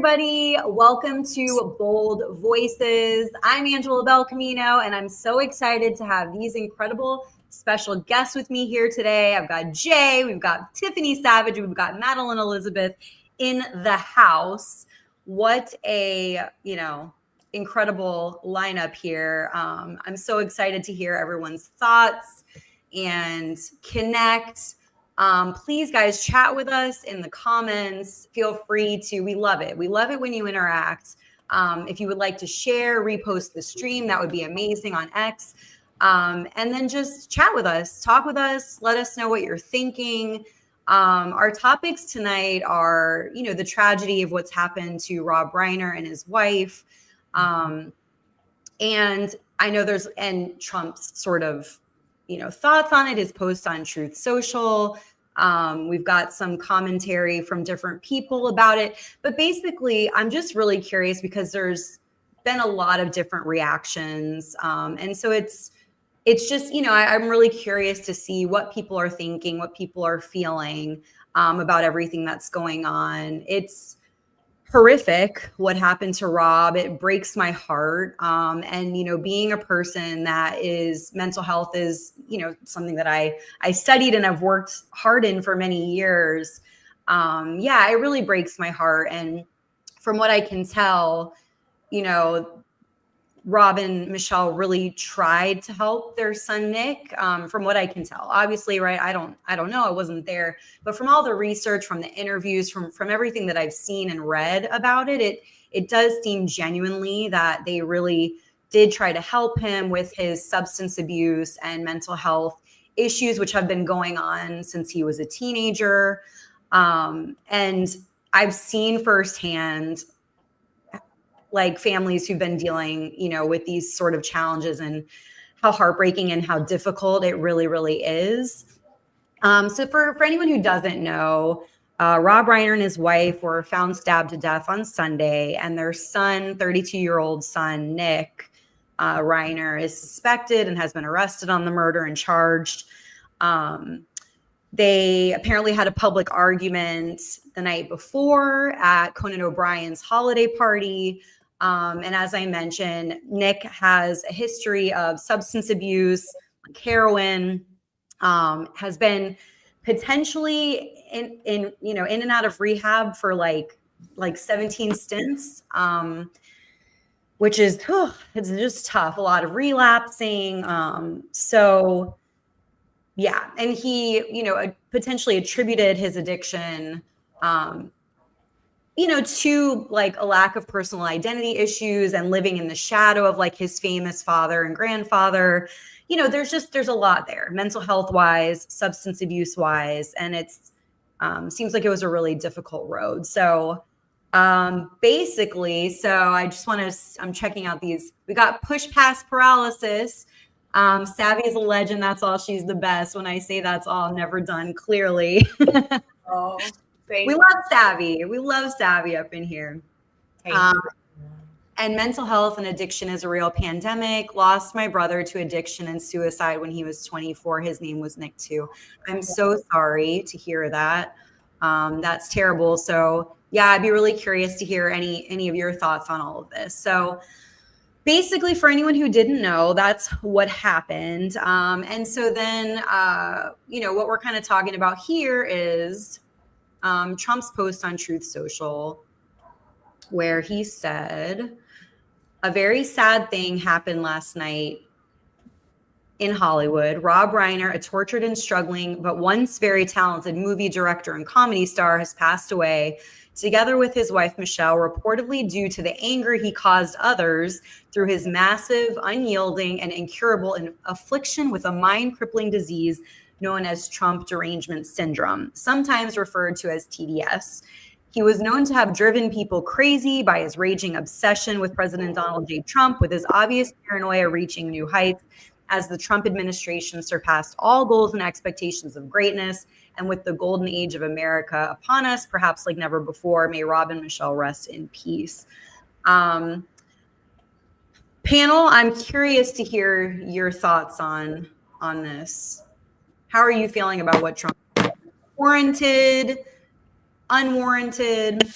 everybody. Welcome to Bold Voices. I'm Angela Belcamino, and I'm so excited to have these incredible special guests with me here today. I've got Jay, we've got Tiffany Savage, we've got Madeline Elizabeth in the house. What a, incredible lineup here. I'm so excited to hear everyone's thoughts and connect. Please, guys, chat with us in the comments. Feel free to. We love it. We love it when you interact. If you would like to share, repost the stream, that would be amazing on X. And then just chat with us, talk with us, let us know what you're thinking. Our topics tonight are, the tragedy of what's happened to Rob Reiner and his wife. And I know and Trump's sort of, thoughts on it, his post on Truth Social. We've got some commentary from different people about it. But basically, I'm just really curious because there's been a lot of different reactions. And so it's just, I'm really curious to see what people are thinking, what people are feeling about everything that's going on. It's horrific what happened to Rob. It breaks my heart. And, being a person that is mental health is, something that I studied and I've worked hard in for many years. It really breaks my heart. And from what I can tell, Rob and Michelle really tried to help their son, Nick, from what I can tell. Obviously, right, I don't know. I wasn't there. But from all the research, from the interviews, from everything that I've seen and read about it, it does seem genuinely that they really did try to help him with his substance abuse and mental health issues, which have been going on since he was a teenager. And I've seen firsthand like families who've been dealing, with these sort of challenges and how heartbreaking and how difficult it really, really is. So for anyone who doesn't know, Rob Reiner and his wife were found stabbed to death on Sunday, and their son, 32-year-old son, Nick Reiner, is suspected and has been arrested on the murder and charged. They apparently had a public argument the night before at Conan O'Brien's holiday party. And as I mentioned, Nick has a history of substance abuse, like heroin, has been potentially in and out of rehab for like 17 stints, which is, it's just tough. A lot of relapsing. Yeah. And he, potentially attributed his addiction, to like a lack of personal identity issues and living in the shadow of like his famous father and grandfather. There's a lot there, mental health wise, substance abuse wise. And it's seems like it was a really difficult road. So basically, I just I'm checking out these. We got push past paralysis. Savvy is a legend. That's all. She's the best. When I say that's all, never done. Clearly. Oh, we love Savvy. We love Savvy up in here. And mental health and addiction is a real pandemic. Lost my brother to addiction and suicide when he was 24. His name was Nick too. I'm so sorry to hear that. That's terrible. So yeah, I'd be really curious to hear any of your thoughts on all of this. So basically, for anyone who didn't know, that's what happened. And so then, what we're kind of talking about here is Trump's post on Truth Social, where he said, a very sad thing happened last night in Hollywood. Rob Reiner, a tortured and struggling, but once very talented movie director and comedy star, has passed away, together with his wife, Michelle, reportedly due to the anger he caused others through his massive, unyielding, and incurable affliction with a mind-crippling disease known as Trump derangement syndrome, sometimes referred to as TDS. He was known to have driven people crazy by his raging obsession with President Donald J. Trump, with his obvious paranoia reaching new heights as the Trump administration surpassed all goals and expectations of greatness. And with the golden age of America upon us, perhaps like never before, may Rob and Michelle rest in peace. Panel, I'm curious to hear your thoughts on this. How are you feeling about what Trump did? Warranted, unwarranted?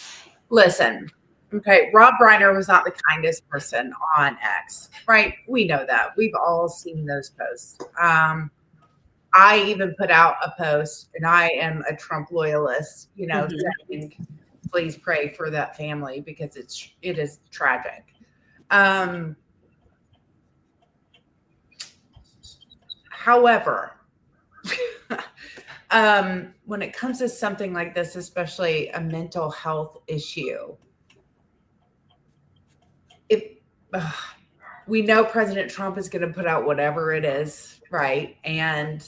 Listen, Okay, Rob Reiner was not the kindest person on X, right? We know that. We've all seen those posts. I even put out a post, and I am a Trump loyalist, saying, please pray for that family because it is tragic. However, when it comes to something like this, especially a mental health issue, we know President Trump is going to put out whatever it is, right? And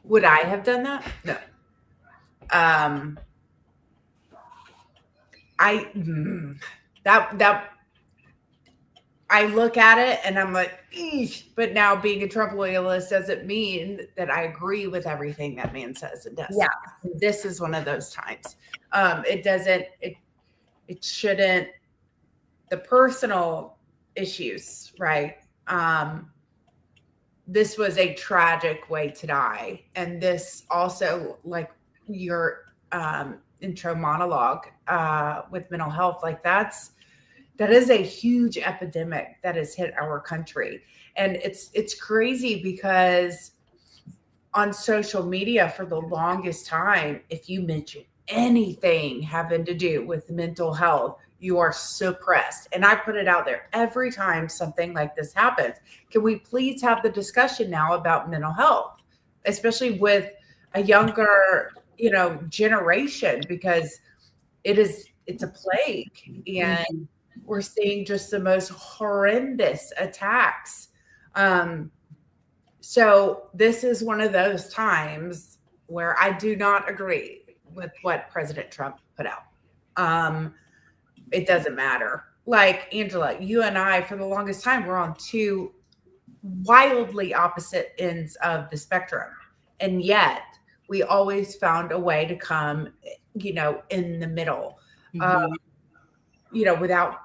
would I have done that? No. I look at it and I'm like, eesh. But now being a Trump loyalist doesn't mean that I agree with everything that man says and does. Yeah. This is one of those times. It shouldn't, the personal issues, right? This was a tragic way to die. And this also, like your intro monologue with mental health, like that is a huge epidemic that has hit our country. And it's crazy because on social media for the longest time, if you mention anything having to do with mental health, you are suppressed. And I put it out there every time something like this happens. Can we please have the discussion now about mental health, especially with a younger, generation, because it's a plague, and we're seeing just the most horrendous attacks. So this is one of those times where I do not agree with what President Trump put out. It doesn't matter. Like, Angela, you and I, for the longest time, were on two wildly opposite ends of the spectrum. And yet we always found a way to come, in the middle, without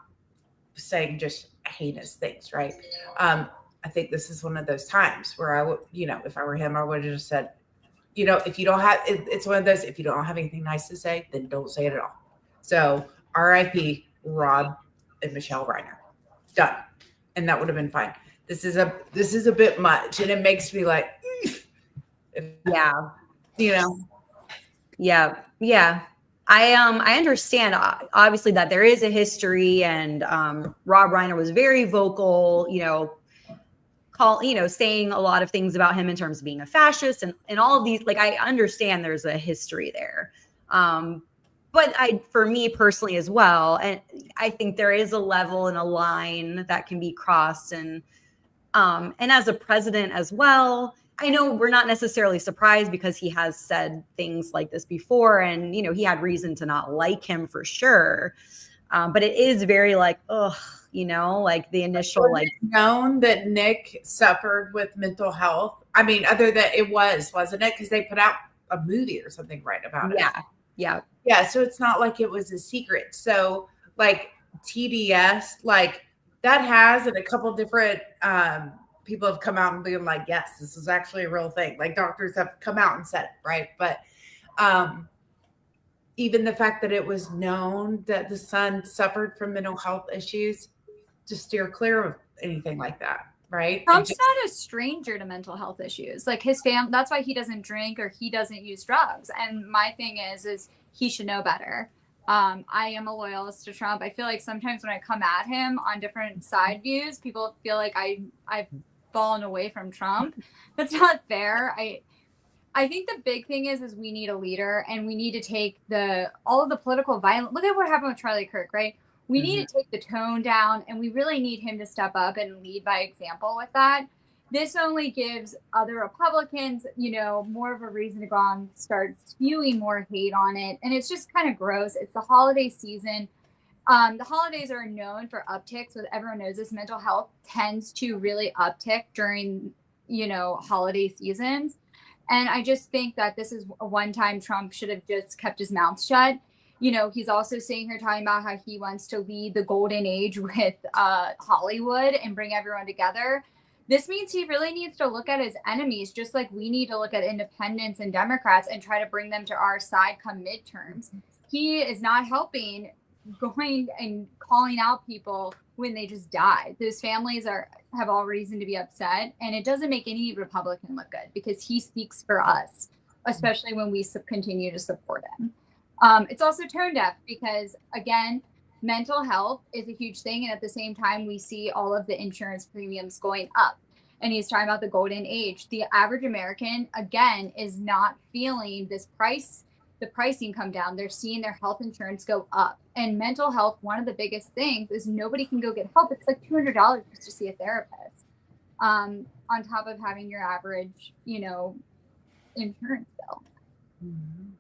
saying just heinous things, right? I think this is one of those times where I would, if I were him, I would have just said, if you don't have, it's one of those, if you don't have anything nice to say, then don't say it at all. So RIP Rob and Michelle Reiner. Done. And that would have been fine. This is a bit much. And it makes me like, yeah. Yeah. Yeah. I understand obviously that there is a history, and Rob Reiner was very vocal, saying a lot of things about him in terms of being a fascist and all of these. Like, I understand there's a history there. But for me personally as well, and I think there is a level and a line that can be crossed, and as a president as well, I know we're not necessarily surprised because he has said things like this before, and he had reason to not like him for sure. But it is very like, like the initial known that Nick suffered with mental health. I mean, other than wasn't it? Because they put out a movie or something right about it. Yeah. So it's not like it was a secret. So like TDS, like that has, and a couple different people have come out and been like, yes, this is actually a real thing. Like doctors have come out and said it, right? But even the fact that it was known that the son suffered from mental health issues, just steer clear of anything like that, right? Trump's not a stranger to mental health issues. Like his family, that's why he doesn't drink or he doesn't use drugs. And my thing is he should know better. I am a loyalist to Trump. I feel like sometimes when I come at him on different side views, people feel like I've fallen away from Trump. That's not fair. I think the big thing is we need a leader, and we need to take all of the political violence. Look at what happened with Charlie Kirk, right? We need to take the tone down, and we really need him to step up and lead by example with that. This only gives other Republicans, more of a reason to go on, start spewing more hate on it. And it's just kind of gross. It's the holiday season. The holidays are known for upticks. With everyone knows this, mental health tends to really uptick during, holiday seasons. And I just think that this is one time Trump should have just kept his mouth shut. He's also sitting here talking about how he wants to lead the golden age with Hollywood and bring everyone together. This means he really needs to look at his enemies, just like we need to look at independents and Democrats and try to bring them to our side come midterms. he is not helping going and calling out people when they just died. Those families have all reason to be upset, and it doesn't make any Republican look good because he speaks for us, especially when we continue to support him. It's also tone deaf because, again, mental health is a huge thing, and at the same time, we see all of the insurance premiums going up. And he's talking about the golden age. The average American, again, is not feeling the pricing come down. They're seeing their health insurance go up. And mental health, one of the biggest things is nobody can go get help. It's like $200 just to see a therapist, on top of having your average, insurance bill. Mm-hmm.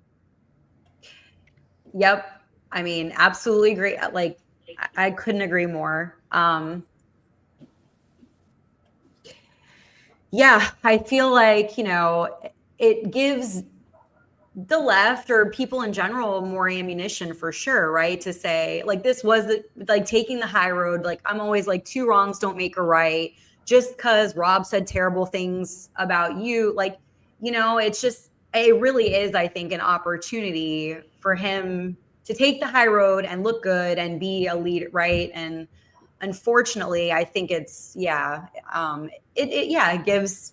Yep. I mean, absolutely agree. Like, I couldn't agree more. Yeah, I feel like, it gives the left or people in general more ammunition for sure, right? To say, like, this was like taking the high road. Like, I'm always like, two wrongs don't make a right. Just because Rob said terrible things about you, like, it's just, it really is, I think, an opportunity for him to take the high road and look good and be a leader, right? And unfortunately, I think it's, it gives,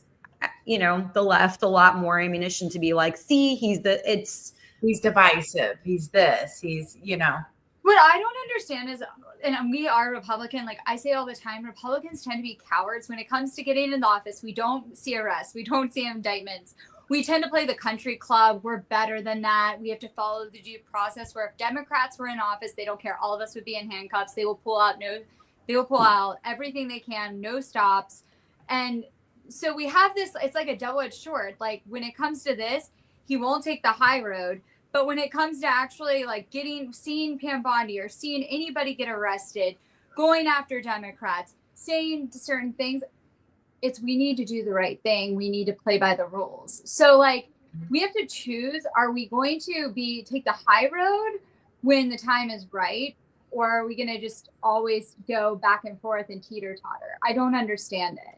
the left a lot more ammunition to be like, see, he's divisive. He's this, What I don't understand is, and we are Republican, like I say all the time, Republicans tend to be cowards when it comes to getting in the office. We don't see arrests. We don't see indictments. We tend to play the country club. We're better than that. We have to follow the due process, where if Democrats were in office, they don't care. All of us would be in handcuffs. They will pull out everything they can, no stops. And so we have this, it's like a double-edged sword. Like, when it comes to this, he won't take the high road. But when it comes to actually like seeing Pam Bondi or seeing anybody get arrested, going after Democrats, saying certain things, we need to do the right thing. We need to play by the rules. So like, we have to choose, are we going to take the high road when the time is right? Or are we going to just always go back and forth and teeter-totter? I don't understand it.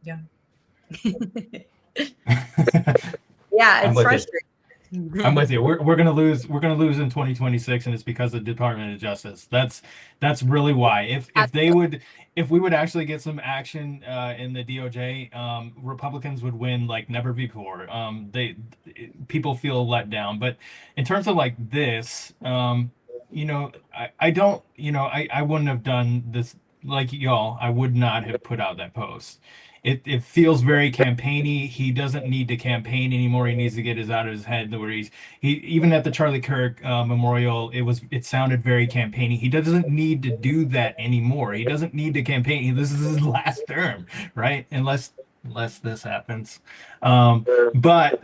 Yeah. Yeah, it's frustrating. I'm with you. We're gonna lose. We're gonna lose in 2026, and it's because of the Department of Justice. That's really why. If we would actually get some action in the DOJ, Republicans would win like never before. People feel let down, but in terms of like this, I don't. I wouldn't have done this like y'all. I would not have put out that post. It feels very campaigny. He doesn't need to campaign anymore. He needs to get his out of his head where he even at the Charlie Kirk memorial, it sounded very campaigny. He doesn't need to do that anymore. He doesn't need to campaign. This is his last term, right? Unless this happens. But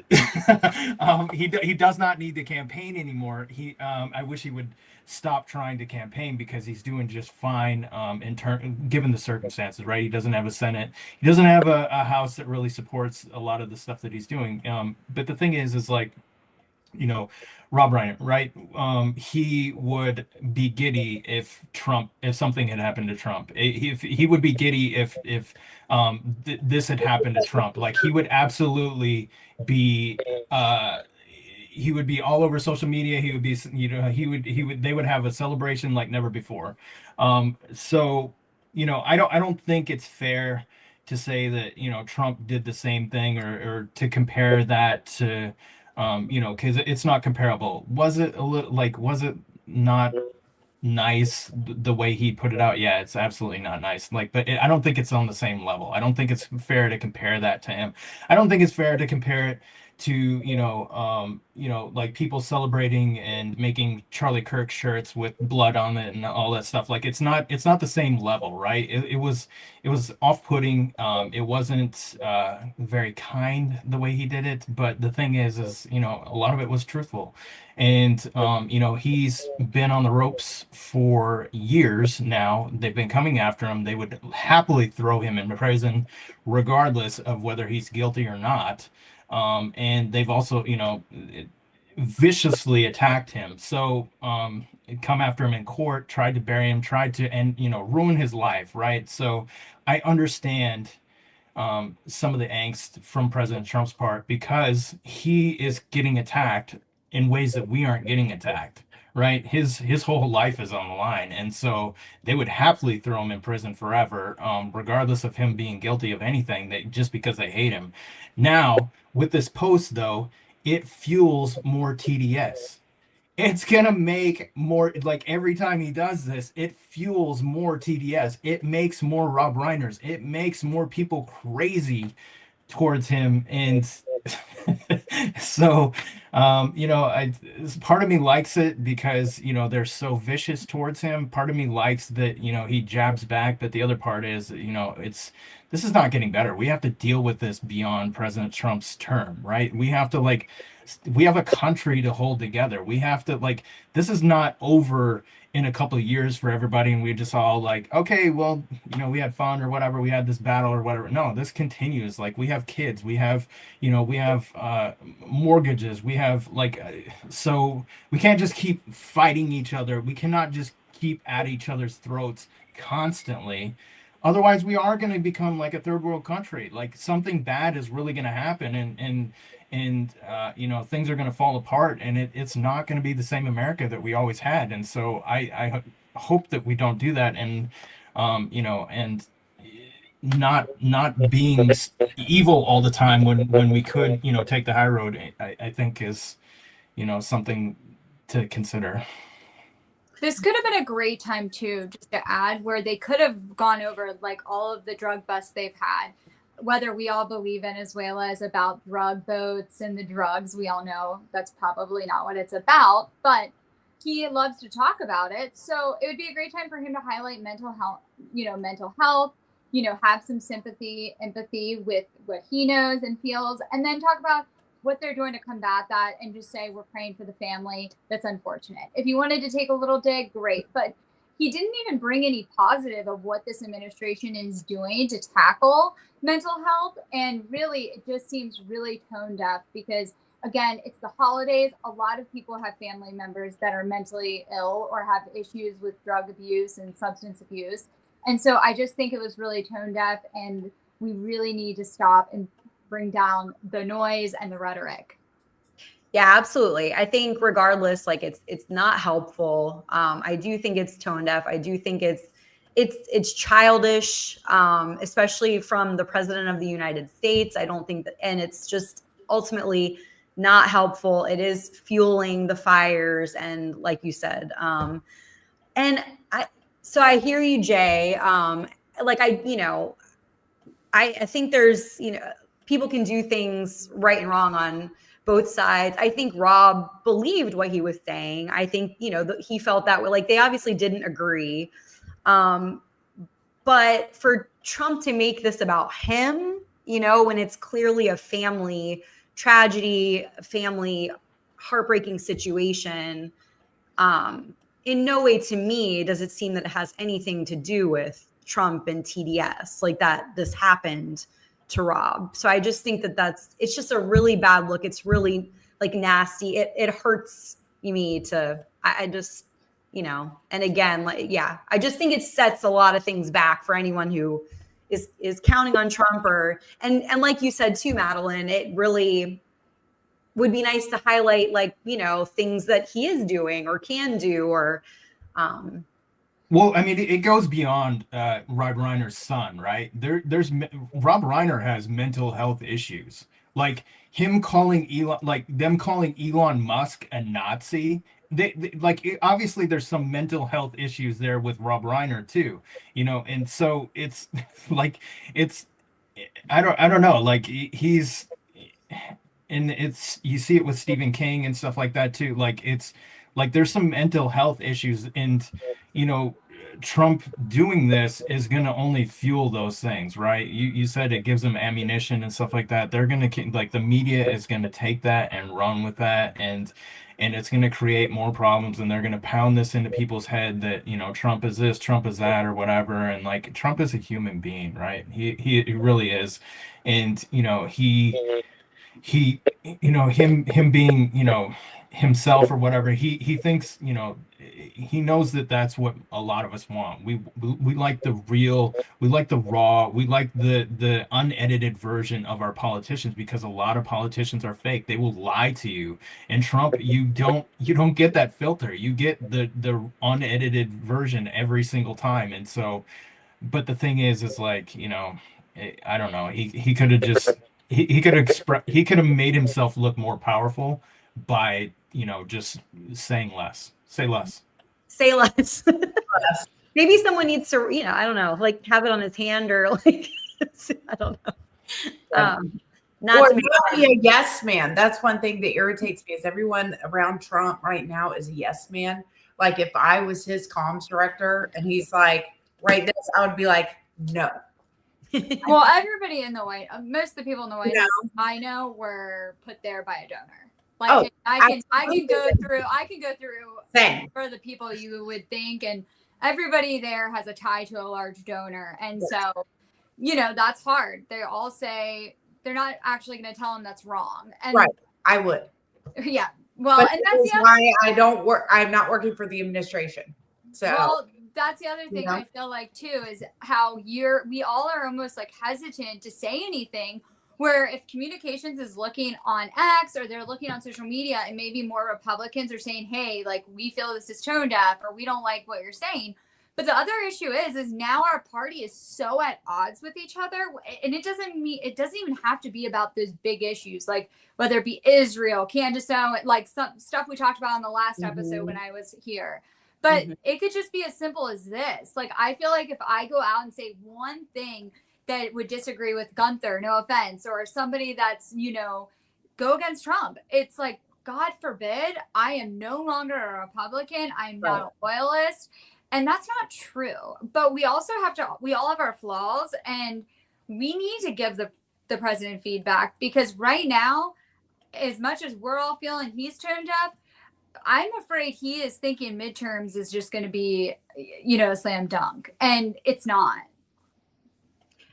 he does not need to campaign anymore. I wish he would stop trying to campaign because he's doing just fine given the circumstances, right? He doesn't have a Senate. He doesn't have a House that really supports a lot of the stuff that he's doing. But the thing is like, Rob Reiner, right? He would be giddy if something had happened to Trump. He would be giddy if this had happened to Trump. Like, he would absolutely be. He would be all over social media. He would be, they would have a celebration like never before. So, I don't think it's fair to say that, Trump did the same thing or to compare that to, because it's not comparable. Was it not nice the way he put it out? Yeah, it's absolutely not nice. Like, but I don't think it's on the same level. I don't think it's fair to compare that to him. I don't think it's fair to compare it to like people celebrating and making Charlie Kirk shirts with blood on it and all that stuff. Like, it's not the same level, right? It was off-putting. It wasn't very kind the way he did it, but the thing is a lot of it was truthful. And he's been on the ropes for years now. They've been coming after him. They would happily throw him in prison regardless of whether he's guilty or not. And they've also, viciously attacked him. So, come after him in court, tried to bury him, tried to ruin his life, right? So I understand some of the angst from President Trump's part because he is getting attacked in ways that we aren't getting attacked, right? His whole life is on the line, and so they would happily throw him in prison forever, regardless of him being guilty of anything, that just because they hate him. Now, with this post though, it fuels more TDS. It's gonna make more, like every time he does this, it fuels more TDS. It makes more Rob Reiners. It makes more people crazy towards him. And so, part of me likes it because, they're so vicious towards him. Part of me likes that, he jabs back, but the other part is, this is not getting better. We have to deal with this beyond President Trump's term, right? We have a country to hold together. We have to, this is not over in a couple of years for everybody, and we just all like, okay, well, we had fun or whatever, we had this battle or whatever. No, this continues. Like, we have kids, we have mortgages, we have so we can't just keep fighting each other. We cannot just keep at each other's throats constantly. Otherwise, we are going to become like a third world country. Like, something bad is really going to happen, and things are going to fall apart, and it's not going to be the same America that we always had. And so I hope that we don't do that, and and not being evil all the time when we could take the high road. I think is something to consider. This could have been a great time too, just to add, where they could have gone over like all of the drug busts they've had, whether we all believe Venezuela is about drug boats and the drugs. We all know that's probably not what it's about, but he loves to talk about it. So it would be a great time for him to highlight mental health, have some sympathy, empathy with what he knows and feels, and then talk about what they're doing to combat that, and just say, we're praying for the family. That's unfortunate. If you wanted to take a little dig, great. But he didn't even bring any positive of what this administration is doing to tackle mental health. And really, it just seems really tone deaf because, again, it's the holidays. A lot of people have family members that are mentally ill or have issues with drug abuse and substance abuse. And so I just think it was really tone deaf, and we really need to stop and bring down the noise and the rhetoric. Yeah, absolutely. I think regardless, it's not helpful. I do think it's tone deaf. I do think it's childish, especially from the president of the United States. I don't think that, and it's just ultimately not helpful. It is fueling the fires, and like you said, so I hear you, Jay. I think there's, people can do things right and wrong on both sides. I think Rob believed what he was saying. I think, he felt that way. Like, they obviously didn't agree. But for Trump to make this about him, when it's clearly a family tragedy, a family heartbreaking situation, in no way to me does it seem that it has anything to do with Trump and TDS, like that this happened to Rob. So I just think it's just a really bad look. It's really nasty. It hurts me I just, and again, I just think it sets a lot of things back for anyone who is counting on Trump and like you said too, Madeline, it really would be nice to highlight things that he is doing or can do or, well, I mean, it goes beyond Rob Reiner's son, right? Rob Reiner has mental health issues, like them calling Elon Musk a Nazi. Obviously there's some mental health issues there with Rob Reiner too, and so it's I don't know, he's, and you see it with Stephen King and stuff like that too. There's some mental health issues, and Trump doing this is going to only fuel those things, right? You said it gives them ammunition and stuff like that. They're going to, the media is going to take that and run with that, and it's going to create more problems, and they're going to pound this into people's head that Trump is this, Trump is that, or whatever. And Trump is a human being, right? He really is. And him being himself or whatever, he thinks, you know, he knows that that's what a lot of us want. We like the real, we like the raw, we like the unedited version of our politicians, because a lot of politicians are fake. They will lie to you. And Trump, you don't get that filter. You get the unedited version every single time. And so, but the thing is like, you know, I don't know. He could have just he could express he could have made himself look more powerful by, you know, just saying less. Say less. Say less. Maybe someone needs to, you know, I don't know, like have it on his hand or like, I don't know. Not Or to not be a yes man. That's one thing that irritates me, is everyone around Trump right now is a yes man. Like if I was his comms director and he's like, write this, I would be like, no. Well, everybody in the White, most of the people in the White No. House I know were put there by a donor. Like Oh, I can go through Same. for the people you would think, and everybody there has a tie to a large donor, and so you know that's hard. They all say they're not actually going to tell him that's wrong, and Right. I would. yeah. Well, But and that's that's the why I don't work. I'm not working for the administration. So well, that's the other thing Yeah. I feel like too is how we all are almost like hesitant to say anything. Where if communications is looking on X or they're looking on social media, and maybe more Republicans are saying, "Hey, like we feel this is tone deaf, or we don't like what you're saying." But the other issue is now our party is so at odds with each other, and it doesn't even have to be about those big issues, like whether it be Israel, Candace Owen, like some stuff we talked about in the last episode when I was here. But it could just be as simple as this. Like, I feel like if I go out and say one thing that would disagree with Gunther, no offense, or somebody that's, you know, go against Trump, it's like, God forbid, I am no longer a Republican. I'm not a loyalist. And that's not true. But we also we all have our flaws, and we need to give the president feedback, because right now, as much as we're all feeling he's tone deaf, I'm afraid he is thinking midterms is just going to be, you know, a slam dunk, and it's not.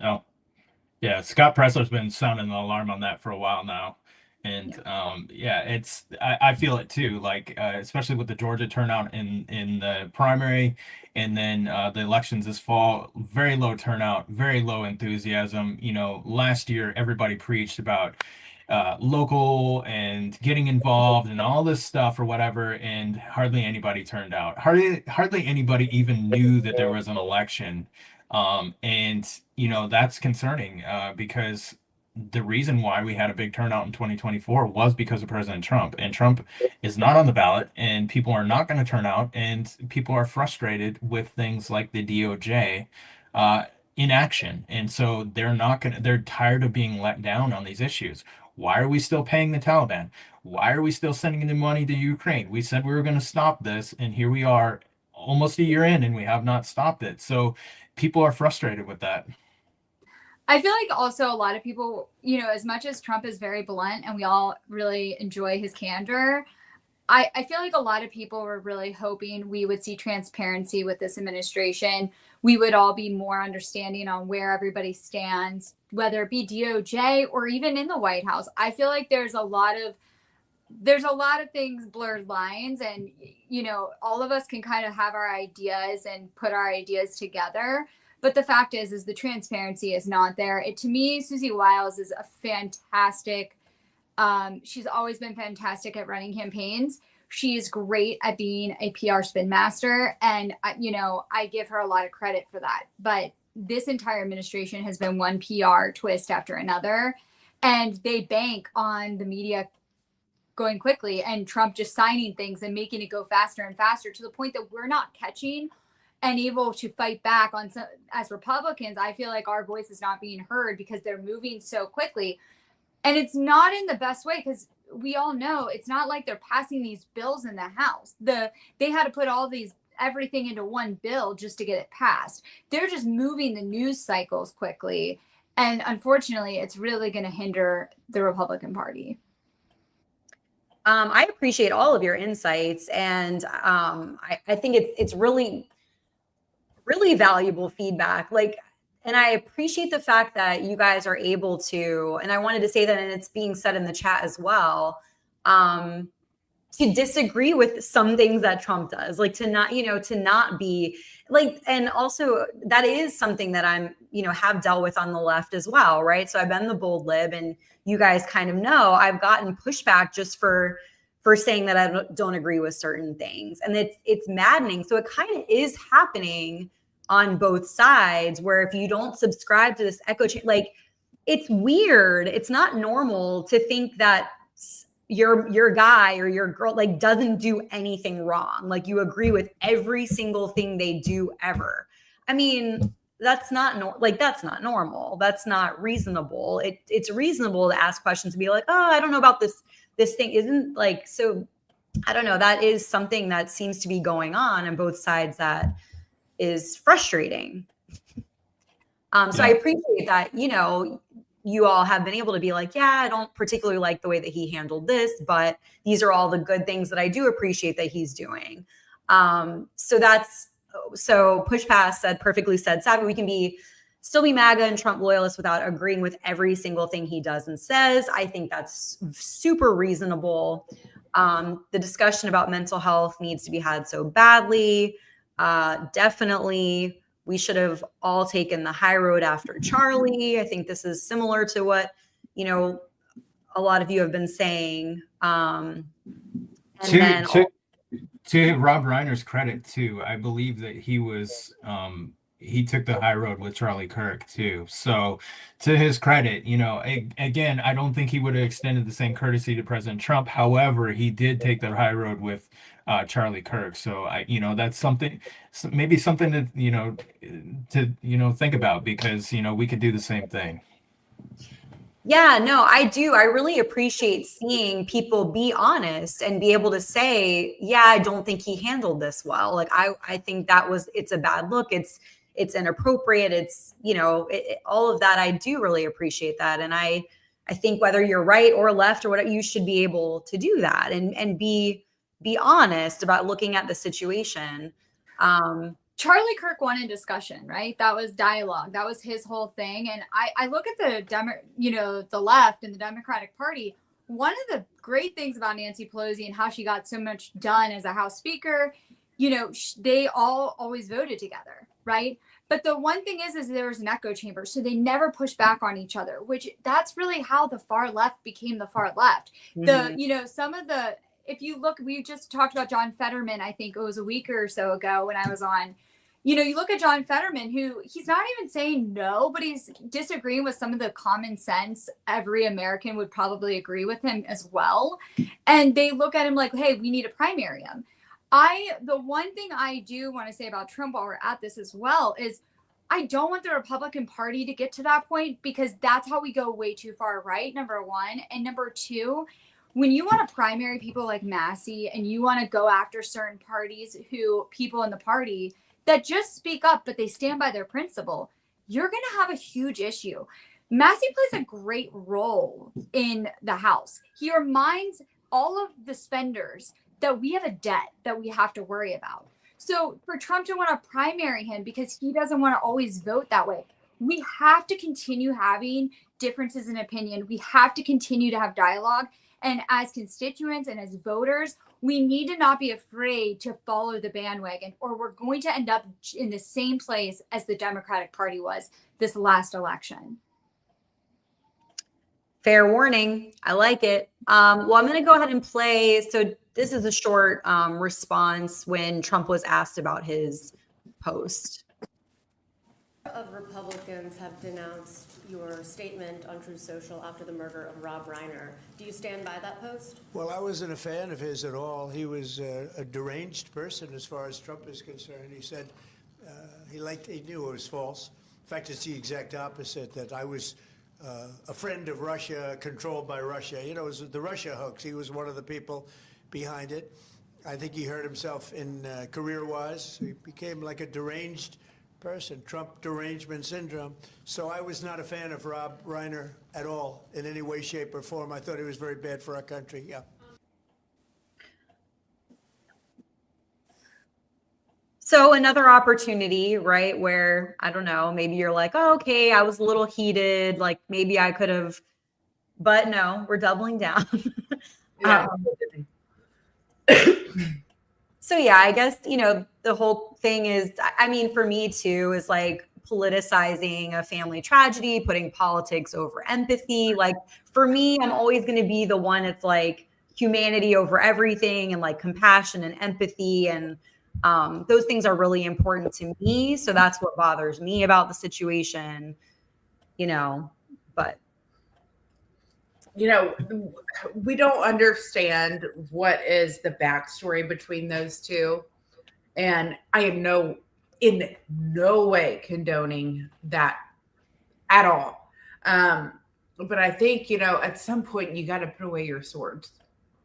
No. Yeah, Scott Presler's been sounding the alarm on that for a while now. And yeah, I feel it too. Like especially with the Georgia turnout in the primary, and then the elections this fall, very low turnout, very low enthusiasm. You know, last year everybody preached about local and getting involved and all this stuff or whatever, and hardly anybody turned out. Hardly anybody even knew that there was an election. And you know, that's concerning because the reason why we had a big turnout in 2024 was because of President Trump, and Trump is not on the ballot, and people are not going to turn out, and people are frustrated with things like the DOJ inaction, and so they're tired of being let down on these issues. Why are we still paying the Taliban? Why are we still sending the money to Ukraine? We said we were going to stop this, and here we are almost a year in, and we have not stopped it. So people are frustrated with that. I feel like also a lot of people, you know, as much as Trump is very blunt and we all really enjoy his candor, I feel like a lot of people were really hoping we would see transparency with this administration. We would all be more understanding on where everybody stands, whether it be DOJ or even in the White House. I feel like there's a lot of things, blurred lines, and you know, all of us can kind of have our ideas and put our ideas together. But the fact is the transparency is not there. To me, Susie Wiles is a fantastic. She's always been fantastic at running campaigns. She's great at being a PR spin master, and you know, I give her a lot of credit for that. But this entire administration has been one PR twist after another, and they bank on the media going quickly and Trump just signing things and making it go faster and faster, to the point that we're not catching and able to fight back on some. As Republicans, I feel like our voice is not being heard because they're moving so quickly. And it's not in the best way, because we all know it's not like they're passing these bills in the House. They had to put everything into one bill just to get it passed. They're just moving the news cycles quickly. And unfortunately, it's really going to hinder the Republican Party. I appreciate all of your insights, and I think it's really, really valuable feedback. Like, and I appreciate the fact that you guys are able to, and I wanted to say that, and it's being said in the chat as well, to disagree with some things that Trump does, like to not, to not be like, and also that is something that I'm, have dealt with on the left as well, right? So I've been the bold lib, and you guys kind of know I've gotten pushback just for saying that I don't agree with certain things, and it's maddening. So it kind of is happening on both sides, where if you don't subscribe to this echo chamber, like, it's weird. It's not normal to think that your guy or your girl like doesn't do anything wrong. Like, you agree with every single thing they do ever. I mean, that's not that's not normal. That's not reasonable. It's reasonable to ask questions and be like, oh, I don't know about this thing. Isn't like, so I don't know. That is something that seems to be going on both sides that is frustrating. So I appreciate that, you all have been able to be like, yeah, I don't particularly like the way that he handled this, but these are all the good things that I do appreciate that he's doing. So Push Pass said, perfectly said, Savvy, we can still be MAGA and Trump loyalists without agreeing with every single thing he does and says. I think that's super reasonable. The discussion about mental health needs to be had so badly. Definitely. We should have all taken the high road after Charlie. I think this is similar to what, a lot of you have been saying. To Rob Reiner's credit too, I believe that he took the high road with Charlie Kirk too. So to his credit, again, I don't think he would have extended the same courtesy to President Trump. However, he did take the high road with Charlie Kirk. So that's something, maybe something to think about, because, we could do the same thing. Yeah, no, I do. I really appreciate seeing people be honest and be able to say, yeah, I don't think he handled this well. Like, I think it's a bad look. It's inappropriate. It's, all of that. I do really appreciate that. And I think whether you're right or left or whatever, you should be able to do that and be honest about looking at the situation. Charlie Kirk wanted discussion, right? That was dialogue. That was his whole thing. And I look at the left and the Democratic Party. One of the great things about Nancy Pelosi and how she got so much done as a House Speaker, they all always voted together, right? But the one thing is there was an echo chamber, so they never pushed back on each other, which that's really how the far left became the far left. Mm-hmm. If you look, we just talked about John Fetterman, I think it was a week or so ago when I was on. You look at John Fetterman, who he's not even saying no, but he's disagreeing with some of the common sense. Every American would probably agree with him as well. And they look at him like, hey, we need to primary him. The one thing I do want to say about Trump while we're at this as well is I don't want the Republican Party to get to that point, because that's how we go way too far right, number one. And number two, when you want to primary people like Massey and you want to go after certain parties people in the party that just speak up, but they stand by their principle, you're going to have a huge issue. Massey plays a great role in the House. He reminds all of the spenders that we have a debt that we have to worry about. So for Trump to want to primary him because he doesn't want to always vote that way, we have to continue having differences in opinion. We have to continue to have dialogue. And as constituents and as voters, we need to not be afraid to follow the bandwagon, or we're going to end up in the same place as the Democratic Party was this last election. Fair warning. I like it. Well, I'm going to go ahead and play. So this is a short response when Trump was asked about his post. Of Republicans have denounced your statement on Truth Social after the murder of Rob Reiner. Do you stand by that post? Well, I wasn't a fan of his at all. He was a deranged person as far as Trump is concerned. He said he knew it was false. In fact, it's the exact opposite, that I was a friend of Russia, controlled by Russia. It was the Russia hoax. He was one of the people behind it. I think he hurt himself in career-wise. He became like a deranged person, Trump derangement syndrome. So I was not a fan of Rob Reiner at all in any way, shape, or form. I thought he was very bad for our country. Yeah. So another opportunity, right, where, I don't know, maybe you're like, oh, okay, I was a little heated, like maybe I could have, but no, we're doubling down. Yeah. So yeah, I guess, the whole thing is, I mean, for me too, is like politicizing a family tragedy, putting politics over empathy. Like for me, I'm always going to be the one that's like humanity over everything and like compassion and empathy. And those things are really important to me. So that's what bothers me about the situation, but. We don't understand what is the backstory between those two. And I am in no way condoning that at all. But I think, at some point you got to put away your swords,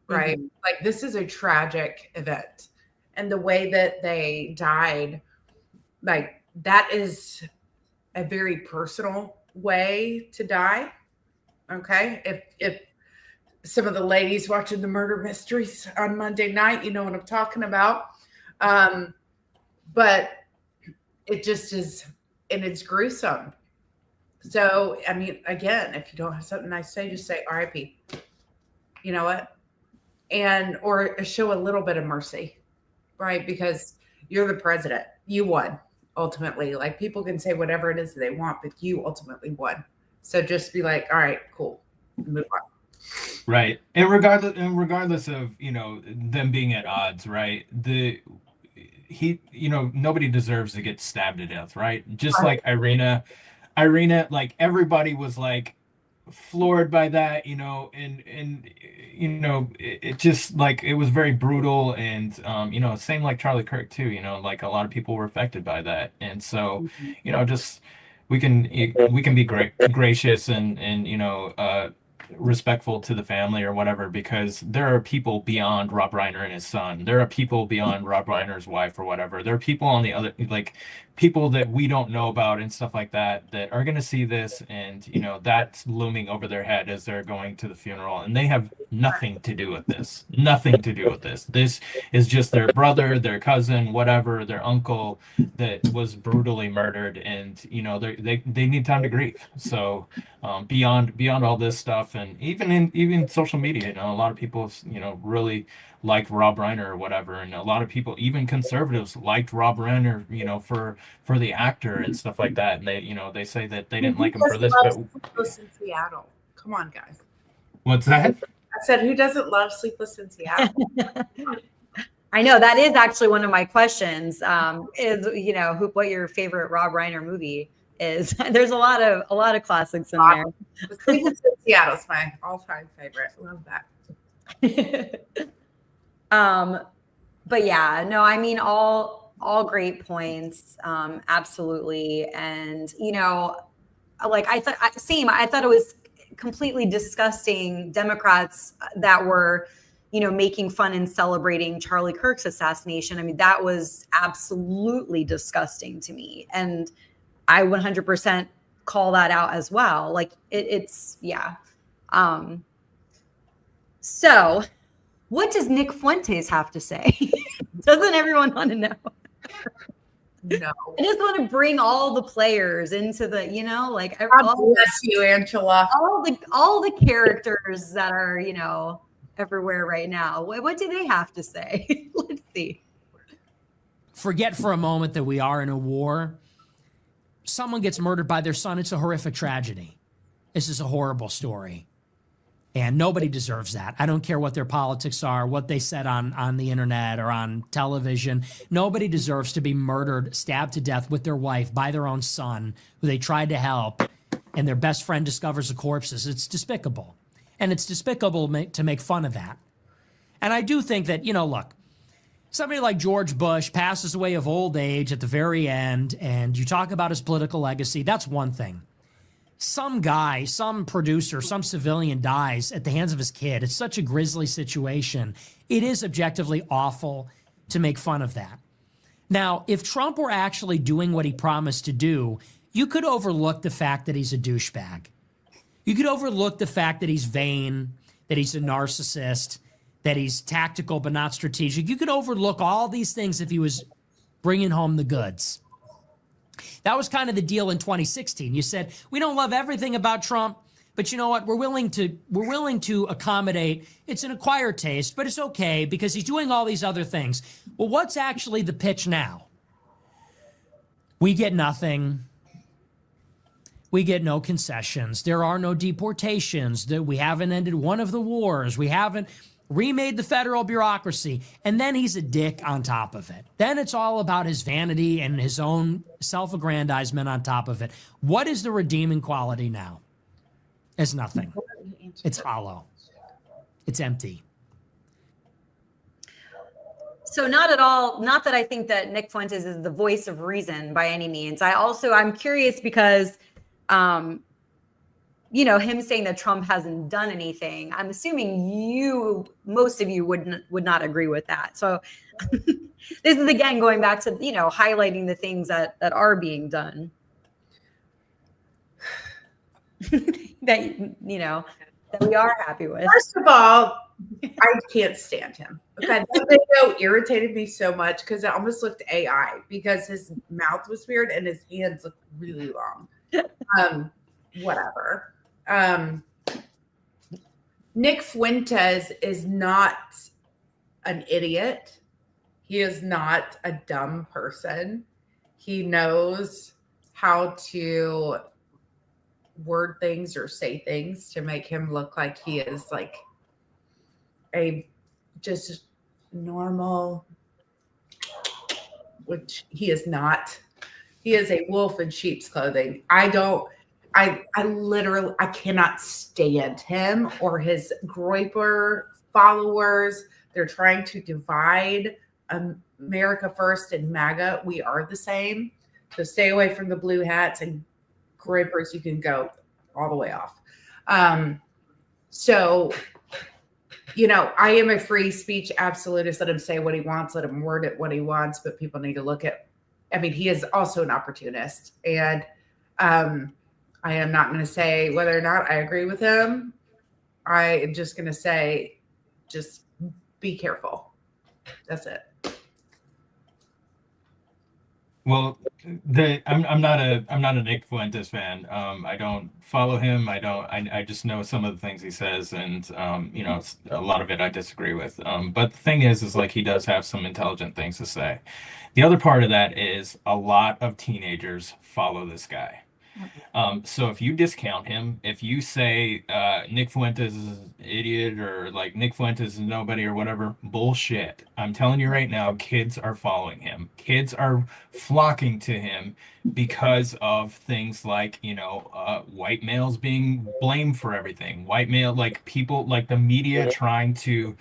right? Mm-hmm. Like this is a tragic event. And the way that they died, like that is a very personal way to die. Okay. If some of the ladies watching the murder mysteries on Monday night, you know what I'm talking about. But it just is, and it's gruesome. So, I mean, again, if you don't have something nice to say, just say RIP. You know what? Or show a little bit of mercy, right? Because you're the president. You won ultimately. Like people can say whatever it is that they want, but you ultimately won. So just be like, all right, cool, move on. Right. And regardless of, them being at odds, right? Nobody deserves to get stabbed to death, right? Just like Irina, like everybody was like floored by that, and it just like it was very brutal. And same like Charlie Kirk too, like a lot of people were affected by that. And so, just we can be gracious and respectful to the family or whatever, because there are people beyond Rob Reiner and his son. There are people beyond Rob Reiner's wife or whatever. There are people on the other, like people that we don't know about and stuff like that, that are going to see this, and that's looming over their head as they're going to the funeral, and they have nothing to do with this. Nothing to do with this. This is just their brother, their cousin, whatever, their uncle that was brutally murdered, and they need time to grieve. So beyond all this stuff, and even social media, a lot of people really liked Rob Reiner or whatever, and a lot of people, even conservatives, liked Rob Reiner, for the actor and stuff like that. And they say that they didn't like him for this, but Sleepless in Seattle. Come on, guys. What's that? I said, who doesn't love Sleepless in Seattle? I know that is actually one of my questions. Is what your favorite Rob Reiner movie is? There's a lot of classics in there. Sleepless in Seattle is my all-time favorite. Love that. But yeah, no, I mean all great points, absolutely. And like I thought it was completely disgusting Democrats that were making fun and celebrating Charlie Kirk's assassination. I mean, that was absolutely disgusting to me, and I 100% call that out as well. Like it's yeah. So what does Nick Fuentes have to say? Doesn't everyone want to know? No. I just want to bring all the players into the, God bless you, Angela. all the characters that are, everywhere right now. What do they have to say? Let's see. Forget for a moment that we are in a war. Someone gets murdered by their son. It's a horrific tragedy. This is a horrible story. And nobody deserves that. I don't care what their politics are, what they said on the internet or on television. Nobody deserves to be murdered, stabbed to death with their wife by their own son, who they tried to help, and their best friend discovers the corpses. It's despicable. And it's despicable to make fun of that. And I do think that, look, somebody like George Bush passes away of old age at the very end, and you talk about his political legacy, that's one thing. Some guy, some producer, some civilian dies at the hands of his kid. It's such a grisly situation. It is objectively awful to make fun of that. Now, if Trump were actually doing what he promised to do, you could overlook the fact that he's a douchebag. You could overlook the fact that he's vain, that he's a narcissist, that he's tactical but not strategic. You could overlook all these things if he was bringing home the goods. That was kind of the deal in 2016. You said, we don't love everything about Trump, But you know what? We're willing to accommodate. It's an acquired taste, but it's okay because he's doing all these other things. Well, what's actually the pitch now? We get nothing. We get no concessions. There are no deportations. We haven't ended one of the wars. We haven't remade the federal bureaucracy. And then he's a dick on top of it. Then it's all about his vanity and his own self-aggrandizement on top of it. What is the redeeming quality now? It's nothing. It's hollow. It's empty. So not at all, not that I think that Nick Fuentes is the voice of reason by any means. I'm curious because, him saying that Trump hasn't done anything, I'm assuming most of you would not agree with that. So this is again, going back to, highlighting the things that are being done. that we are happy with. First of all, I can't stand him. Okay, that video irritated me so much because it almost looked AI because his mouth was weird and his hands looked really long. Whatever. Nick Fuentes is not an idiot. He is not a dumb person. He knows how to word things or say things to make him look like he is like a just normal, which he is not. He is a wolf in sheep's clothing. I literally cannot stand him or his Groyper followers. They're trying to divide America First and MAGA. We are the same. So stay away from the blue hats and Groypers. You can go all the way off. I am a free speech absolutist. Let him say what he wants. Let him word it what he wants. But people need to look at, he is also an opportunist. And I am not going to say whether or not I agree with him. I am just going to say, just be careful. That's it. Well, I'm not a Nick Fuentes fan. I don't follow him. I just know some of the things he says, and a lot of it I disagree with. But the thing is like he does have some intelligent things to say. The other part of that is a lot of teenagers follow this guy. So if you discount him, if you say Nick Fuentes is an idiot or like Nick Fuentes is nobody or whatever, bullshit. I'm telling you right now, kids are following him. Kids are flocking to him because of things like, white males being blamed for everything. White male, like people, like the media trying to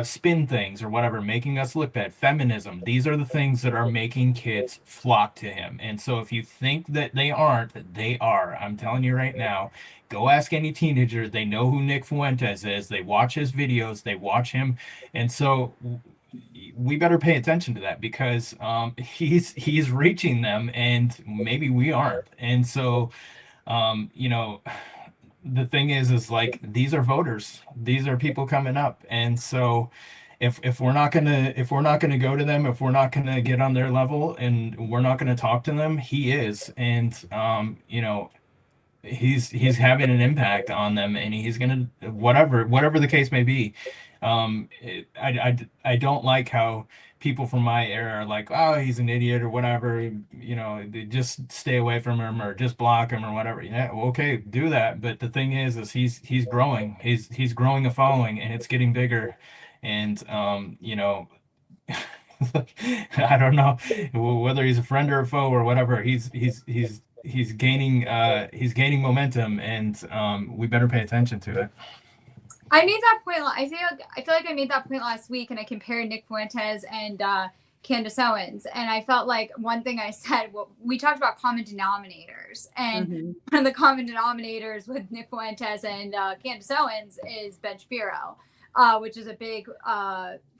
spin things or whatever, making us look bad. Feminism. These are the things that are making kids flock to him. And so if you think that they aren't, they are. I'm telling you right now, go ask any teenager. They know who Nick Fuentes is. They watch his videos. They watch him. And so we better pay attention to that because he's reaching them and maybe we aren't. And so, the thing is like these are voters. These are people coming up. And so if we're not gonna go to them, if we're not gonna get on their level and we're not gonna talk to them, he is. And he's having an impact on them and he's gonna whatever the case may be. I don't like how people from my era are like, oh, he's an idiot or whatever, they just stay away from him or just block him or whatever. Yeah, well, okay, do that. But the thing is he's growing. He's growing a following and it's getting bigger. And I don't know whether he's a friend or a foe or whatever. He's gaining momentum, and we better pay attention to it. I made that point. I feel like I made that point last week, and I compared Nick Fuentes and Candace Owens, and I felt like one thing I said. Well, we talked about common denominators, and one of the common denominators with Nick Fuentes and Candace Owens is Ben Shapiro, which is a big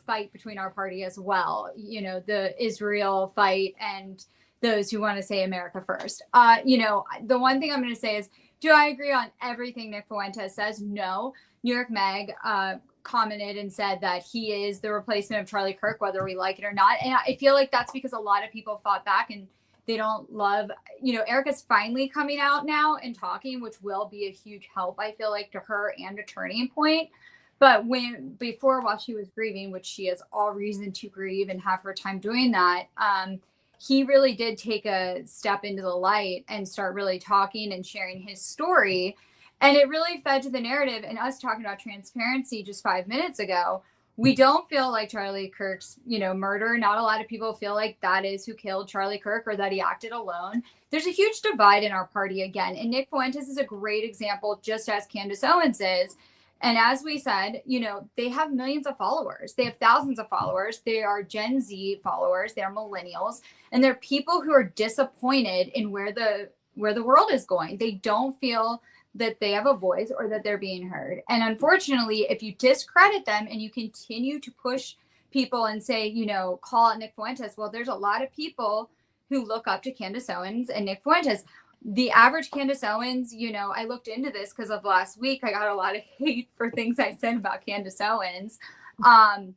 fight between our party as well. The Israel fight and those who want to say America first. The one thing I'm going to say is, do I agree on everything Nick Fuentes says? No. New York Mag commented and said that he is the replacement of Charlie Kirk, whether we like it or not. And I feel like that's because a lot of people fought back and They don't love, Erica's finally coming out now and talking, which will be a huge help, I feel like, to her and a turning point. But while she was grieving, which she has all reason to grieve and have her time doing that, he really did take a step into the light and start really talking and sharing his story. And it really fed to the narrative. And us talking about transparency just 5 minutes ago, we don't feel like Charlie Kirk's, murder. Not a lot of people feel like that is who killed Charlie Kirk or that he acted alone. There's a huge divide in our party again. And Nick Fuentes is a great example, just as Candace Owens is. And as we said, they have millions of followers. They have thousands of followers. They are Gen Z followers. They're millennials. And they're people who are disappointed in where the world is going. They don't feel that they have a voice or that they're being heard. And unfortunately, if you discredit them and you continue to push people and say, call out Nick Fuentes, well, there's a lot of people who look up to Candace Owens and Nick Fuentes. The average Candace Owens, I looked into this because of last week. I got a lot of hate for things I said about Candace Owens. And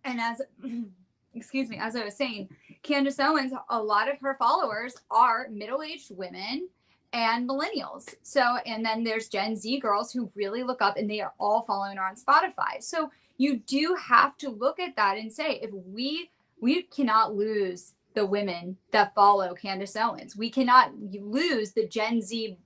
as I was saying, Candace Owens, a lot of her followers are middle-aged women and millennials. So, and then there's Gen Z girls who really look up, and they are all following her on Spotify. So you do have to look at that and say, if we cannot lose the women that follow Candace Owens. We cannot lose the Gen Z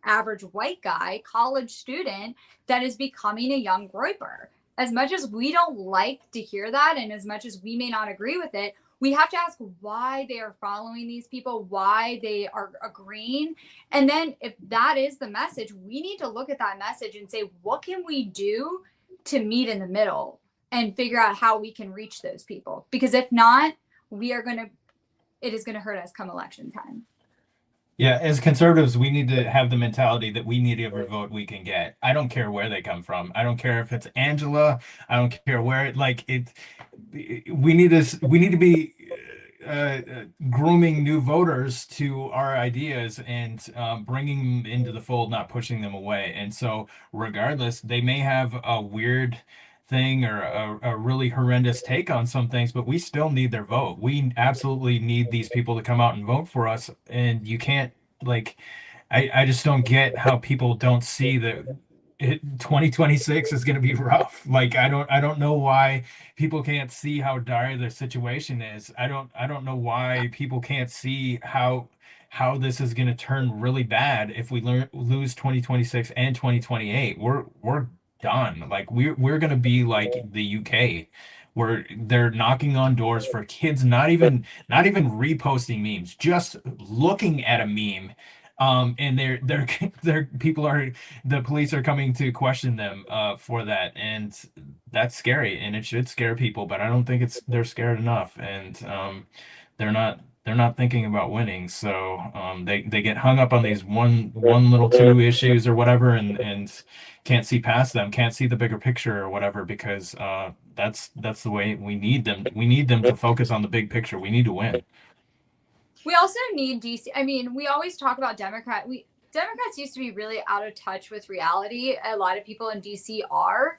average white guy, college student that is becoming a young groyper. As much as we don't like to hear that, and as much as we may not agree with it, we have to ask why they are following these people, why they are agreeing. And then if that is the message, we need to look at that message and say, what can we do to meet in the middle and figure out how we can reach those people? Because if not, it is going to hurt us come election time. Yeah, as conservatives, we need to have the mentality that we need every vote we can get. I don't care where they come from. I don't care if it's Angela. I don't care where we need to be grooming new voters to our ideas and bringing them into the fold, not pushing them away. And so regardless, they may have a weird thing or a really horrendous take on some things, but we still need their vote. We absolutely need these people to come out and vote for us. And you can't, I just don't get how people don't see that 2026 is going to be rough. I don't know why people can't see how dire the situation is. I don't know why people can't see how this is going to turn really bad if we lose 2026 and 2028. We're done. We're going to be like the UK, where they're knocking on doors for kids, not even reposting memes, just looking at a meme. And the police are coming to question them for that, and that's scary, and it should scare people, but I don't think they're scared enough, and they're not thinking about winning. So they get hung up on these one little two issues or whatever, and can't see past them, can't see the bigger picture or whatever, because that's the way we need them. We need them to focus on the big picture. We need to win. We also need DC. I mean, we always talk about Democrats used to be really out of touch with reality. A lot of people in DC are.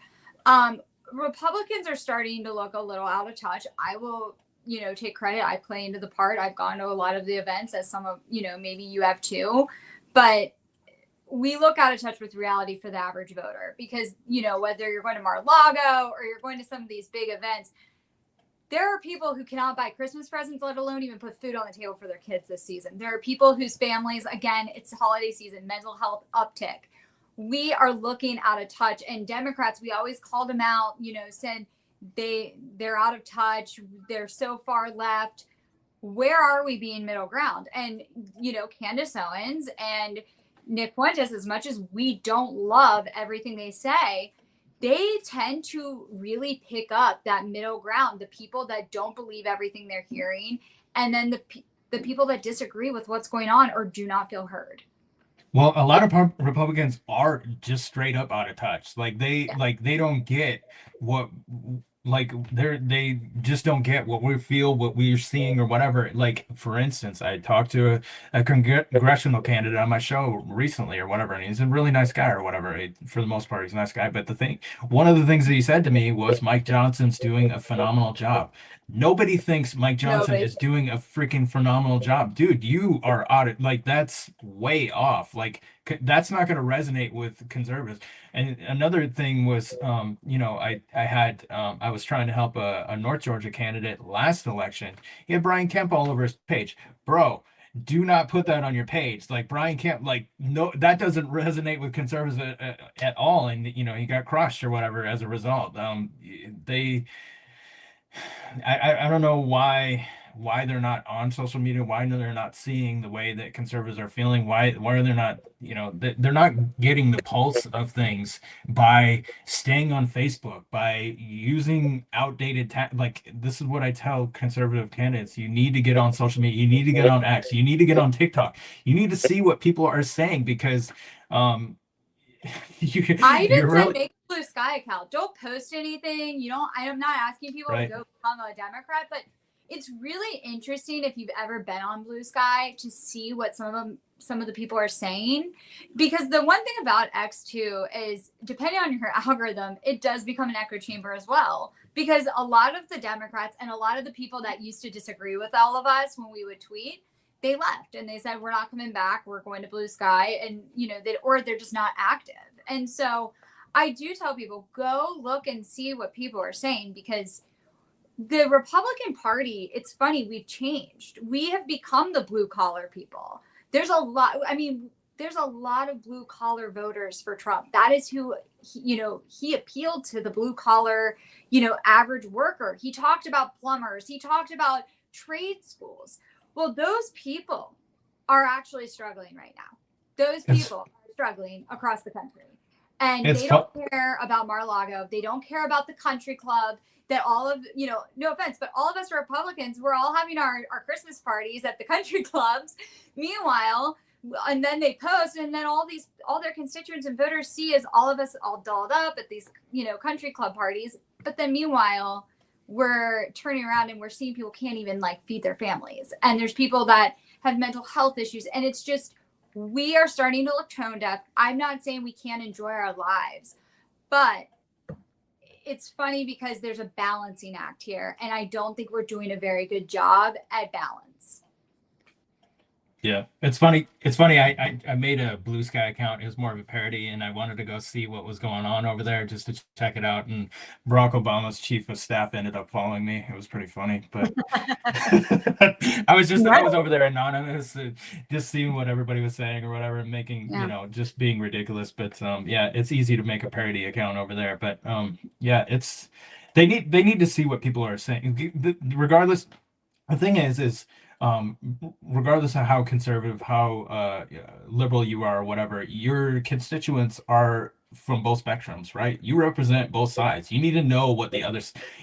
Republicans are starting to look a little out of touch. I will, take credit. I play into the part. I've gone to a lot of the events, as some of, maybe you have too. But we look out of touch with reality for the average voter because, whether you're going to Mar-a-Lago or you're going to some of these big events, there are people who cannot buy Christmas presents, let alone even put food on the table for their kids this season. There are people whose families, again, it's holiday season, mental health uptick. We are looking out of touch. And Democrats, we always called them out, said they're out of touch. They're so far left. Where are we being middle ground? And, Candace Owens and Nick Fuentes, as much as we don't love everything they say, they tend to really pick up that middle ground, the people that don't believe everything they're hearing, and then the people that disagree with what's going on or do not feel heard. Well, a lot of Republicans are just straight up out of touch. They don't get what, they just don't get what we feel, what we're seeing or whatever. For instance, I talked to a congressional candidate on my show recently or whatever, and he's a really nice guy or whatever. For the most part, he's a nice guy. But one of the things that he said to me was Mike Johnson's doing a phenomenal job. Nobody thinks Mike Johnson Nobody. is doing a freaking phenomenal job. Dude, you are out of, like, that's way off. Like, that's not going to resonate with conservatives. And another thing was, I was trying to help a North Georgia candidate last election. He had Brian Kemp all over his page. Bro, do not put that on your page. Like, Brian Kemp, like, no, that doesn't resonate with conservatives at all. And, he got crushed or whatever as a result. I don't know why they're not on social media, why they're not seeing the way that conservatives are feeling, why are they not, they're not getting the pulse of things by staying on Facebook, by using outdated like, this is what I tell conservative candidates: you need to get on social media, you need to get on X, you need to get on TikTok, you need to see what people are saying, because I even you're said really make a Blue Sky account. Don't post anything. I'm not asking people right. to go become a Democrat, but it's really interesting if you've ever been on Blue Sky to see what some of the people are saying. Because the one thing about X too is, depending on your algorithm, it does become an echo chamber as well. Because a lot of the Democrats and a lot of the people that used to disagree with all of us when we would tweet, they left and they said, we're not coming back, we're going to Blue Sky, and they're just not active. And so I do tell people, go look and see what people are saying, because the Republican Party, it's funny, we've changed. We have become the blue collar people. There's a lot of blue collar voters for Trump. That is who he appealed to, the blue collar, average worker. He talked about plumbers, he talked about trade schools. Well, those people are actually struggling right now. Those people are struggling across the country. And they don't care about Mar-a-Lago. They don't care about the country club that all of, no offense, but all of us Republicans, we're all having our Christmas parties at the country clubs. Meanwhile, and then they post, and then all their constituents and voters see is all of us all dolled up at these, country club parties. But then meanwhile, we're turning around and we're seeing people can't even feed their families. And there's people that have mental health issues. And it's just, we are starting to look tone deaf. I'm not saying we can't enjoy our lives, but it's funny because there's a balancing act here. And I don't think we're doing a very good job at balance. Yeah, it's funny. I made a Blue Sky account. It was more of a parody, and I wanted to go see what was going on over there just to check it out. And Barack Obama's chief of staff ended up following me. It was pretty funny, but I was over there anonymous, just seeing what everybody was saying or whatever, and making just being ridiculous. But yeah, it's easy to make a parody account over there. But yeah, they need to see what people are saying. Regardless, the thing is. Regardless of how conservative, how liberal you are or whatever, your constituents are from both spectrums, right? You represent both sides. You need to know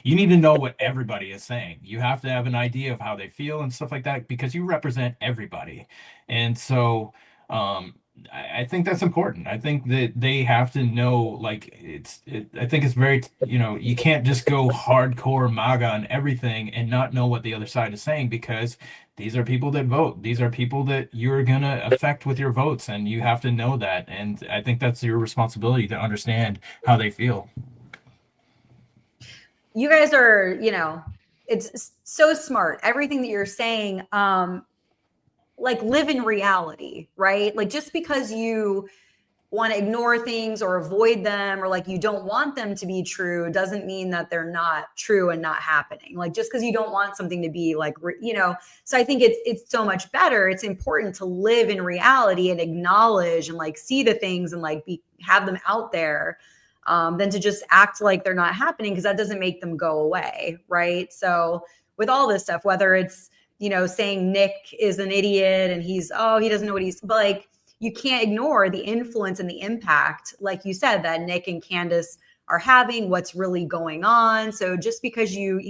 you need to know what everybody is saying. You have to have an idea of how they feel and stuff like that, because you represent everybody. And so I think that's important. I think that they have to know, I think it's very, you can't just go hardcore MAGA on everything and not know what the other side is saying, because these are people that vote. These are people that you're going to affect with your votes, and you have to know that. And I think that's your responsibility to understand how they feel. You guys are, it's so smart. Everything that you're saying, live in reality, right? Just because you want to ignore things or avoid them, or you don't want them to be true, doesn't mean that they're not true and not happening. Just because you don't want something to be so I think it's so much better. It's important to live in reality and acknowledge and see the things and have them out there, than to just act like they're not happening, because that doesn't make them go away, right? So with all this stuff, whether it's saying Nick is an idiot and he doesn't know what but you can't ignore the influence and the impact, like you said, that Nick and Candace are having, what's really going on. So just because you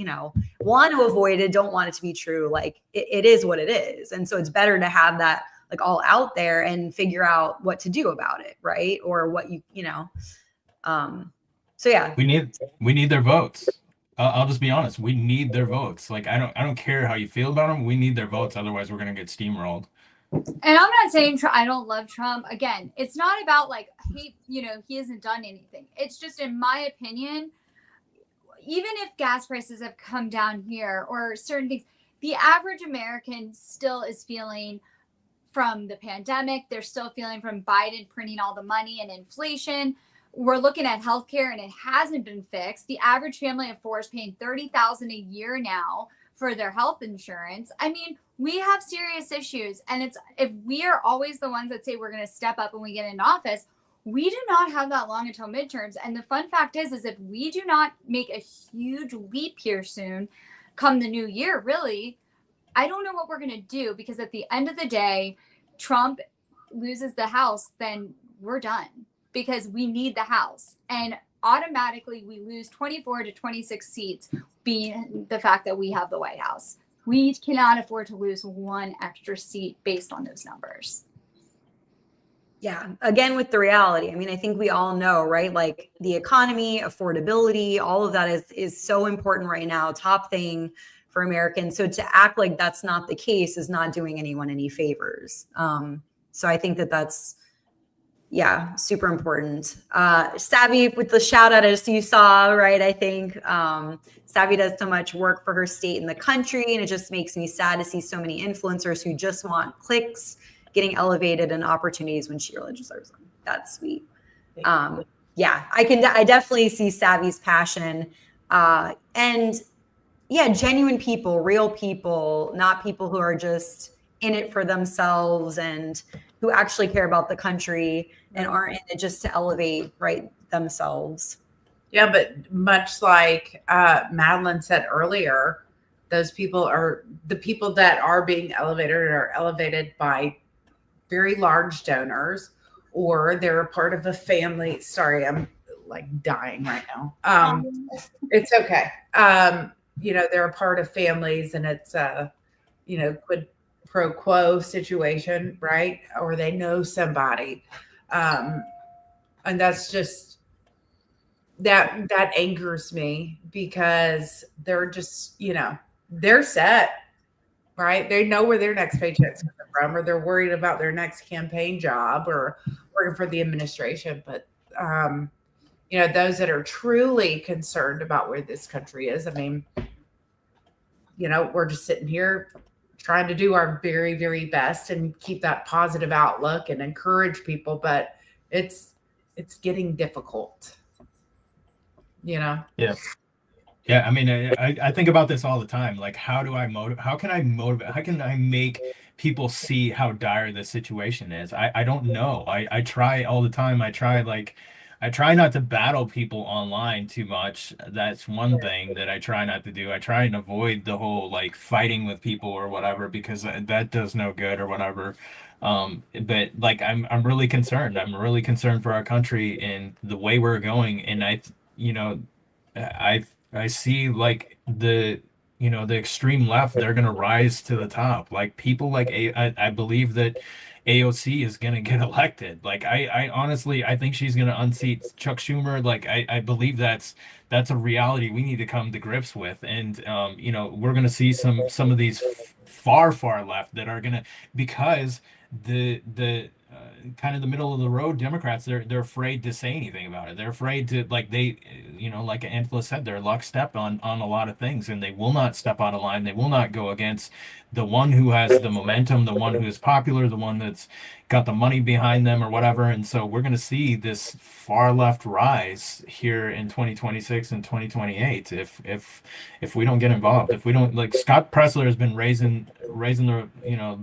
want to avoid it, don't want it to be true, it is what it is. And so it's better to have that all out there and figure out what to do about it, right? Or what so yeah. We need their votes. I'll just be honest. We need their votes. I don't care how you feel about them. We need their votes. Otherwise, we're going to get steamrolled. And I'm not saying I don't love Trump. Again, it's not about he hasn't done anything. It's just, in my opinion, even if gas prices have come down here or certain things, the average American still is feeling from the pandemic. They're still feeling from Biden printing all the money and inflation. We're looking at healthcare and it hasn't been fixed. The average family of four is paying $30,000 a year now for their health insurance. I mean, we have serious issues. And it's, if we are always the ones that say we're going to step up when we get in office, we do not have that long until midterms. And the fun fact is if we do not make a huge leap here soon, come the new year, really, I don't know what we're going to do, because at the end of the day, Trump loses the House, then we're done, because we need the House. And automatically we lose 24 to 26 seats, being the fact that we have the White House. We cannot afford to lose one extra seat based on those numbers. Yeah. Again, with the reality, I mean, I think we all know, right? Like the economy, affordability, all of that is so important right now, top thing for Americans. So to act like that's not the case is not doing anyone any favors. So I think that's, yeah, super important. Savvy with the shout out, as you saw, right? I think Savvy does so much work for her state and the country, and it just makes me sad to see so many influencers who just want clicks getting elevated and opportunities when she really deserves them. That's sweet. Yeah, I definitely see Savvy's passion, and yeah, genuine people, real people, not people who are just in it for themselves and who actually care about the country and aren't in it just to elevate, right, themselves. Yeah, but much like Madeline said earlier, those people are the people that are being elevated by very large donors, or they're a part of a family. Sorry, I'm like dying right now. It's okay. They're a part of families, and it's quid pro quo situation, right? Or they know somebody. And that's just that angers me, because they're just, they're set, right? They know where their next paycheck's coming from, or they're worried about their next campaign job or working for the administration. But, those that are truly concerned about where this country is, I mean, we're just sitting here trying to do our very, very best and keep that positive outlook and encourage people, but it's getting difficult, Yeah. Yeah. I mean, I think about this all the time. Like, how can I motivate? How can I make people see how dire the situation is? I don't know. I try all the time. I try not to battle people online too much. That's one thing that I try not to do. I try and avoid the whole like fighting with people or whatever, because that does no good or whatever. But like I'm really concerned. I'm really concerned for our country and the way we're going. And I see like the extreme left, they're gonna rise to the top. Like people like I believe that AOC is gonna get elected. Like I honestly I think she's gonna unseat Chuck Schumer. Like I believe that's a reality we need to come to grips with. And we're gonna see some of these far left that are gonna, because the kind of the middle of the road Democrats, they're afraid to say anything about it. They're afraid to, like, like Angela said, they're lockstep on a lot of things, and they will not step out of line. They will not go against the one who has the momentum, the one who is popular, the one that's got the money behind them or whatever. And so we're going to see this far left rise here in 2026 and 2028 if we don't get involved. If we don't, like, Scott Pressler has been raising the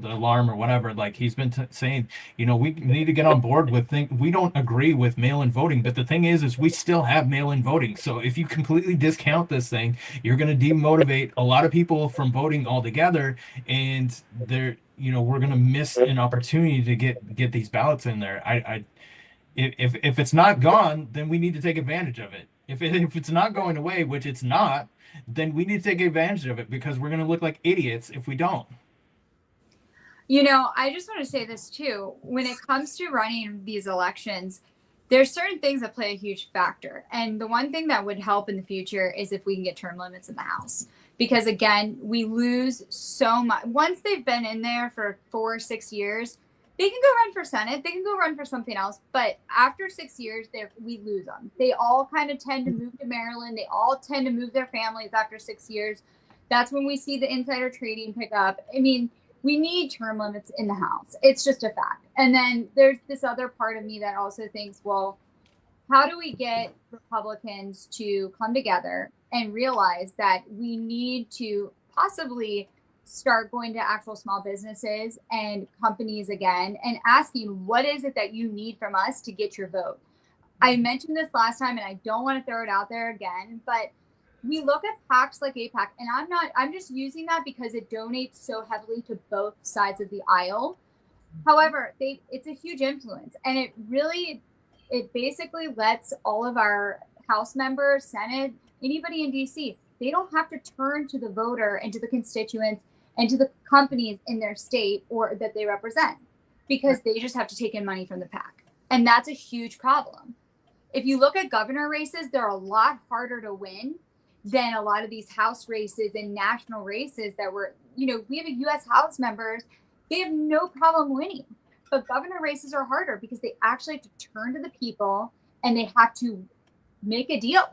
the alarm or whatever. Like, he's been saying, we need to get on board with we don't agree with mail-in voting, but the thing is we still have mail-in voting. So if you completely discount this thing, you're going to demotivate a lot of people from voting altogether, and we're going to miss an opportunity to get these ballots in there. If it's not gone, then we need to take advantage of it. If it's not going away, which it's not, then we need to take advantage of it, because we're going to look like idiots if we don't. I just want to say this too. When it comes to running these elections, there's certain things that play a huge factor. And the one thing that would help in the future is if we can get term limits in the House. Because again, we lose so much. Once they've been in there for 4 or 6 years, They can go run for Senate. They can go run for something else. But after 6 years, we lose them. They all kind of tend to move to Maryland. They all tend to move their families after 6 years. That's when we see the insider trading pick up. I mean, we need term limits in the House. It's just a fact. And then there's this other part of me that also thinks, well, how do we get Republicans to come together and realize that we need to possibly start going to actual small businesses and companies again and asking, what is it that you need from us to get your vote? I mentioned this last time and I don't want to throw it out there again, but we look at PACs like APAC, and I'm just using that because it donates so heavily to both sides of the aisle. However, it's a huge influence, and it basically lets all of our House members, Senate, anybody in DC, they don't have to turn to the voter and to the constituents and to the companies in their state or that they represent, because they just have to take in money from the PAC. And that's a huge problem. If you look at governor races, they're a lot harder to win than a lot of these House races and national races that we have a U.S. House members, they have no problem winning. But governor races are harder because they actually have to turn to the people and they have to make a deal.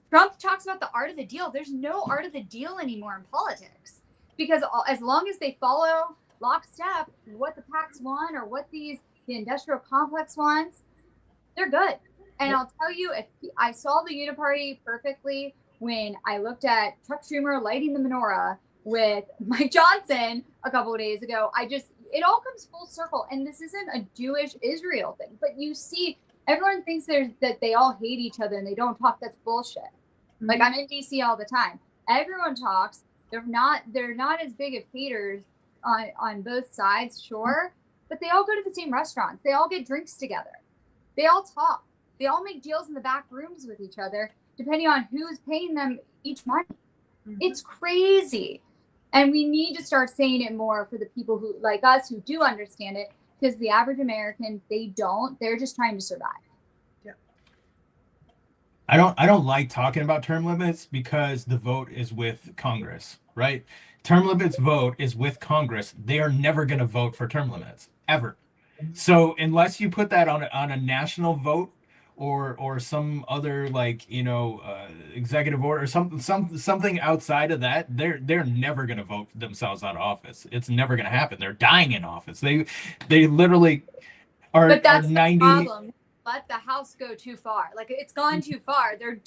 Trump talks about the art of the deal. There's no art of the deal anymore in politics, because as long as they follow lockstep what the PACs want or what the industrial complex wants, they're good. And I'll tell you, if I saw the uniparty perfectly when I looked at Chuck Schumer lighting the menorah with Mike Johnson a couple of days ago. It all comes full circle. And this isn't a Jewish Israel thing, but you see, everyone thinks that they all hate each other and they don't talk. That's bullshit. Mm-hmm. Like, I'm in DC all the time. Everyone talks. They're not as big of haters on both sides, sure, but they all go to the same restaurants. They all get drinks together. They all talk. They all make deals in the back rooms with each other, depending on who's paying them each month. Mm-hmm. It's crazy. And we need to start saying it more for the people who, like us, who do understand it, because the average American, they don't. They're just trying to survive. Yeah. I don't like talking about term limits because the vote is with Congress, right? Term limits vote is with Congress. They are never going to vote for term limits, ever. So unless you put that on a national vote, or some other executive order, something outside of that, they're never going to vote themselves out of office. It's never going to happen. They're dying in office. They literally are. But that's are 90. The problem. Let the House go too far. Like, it's gone too far. They're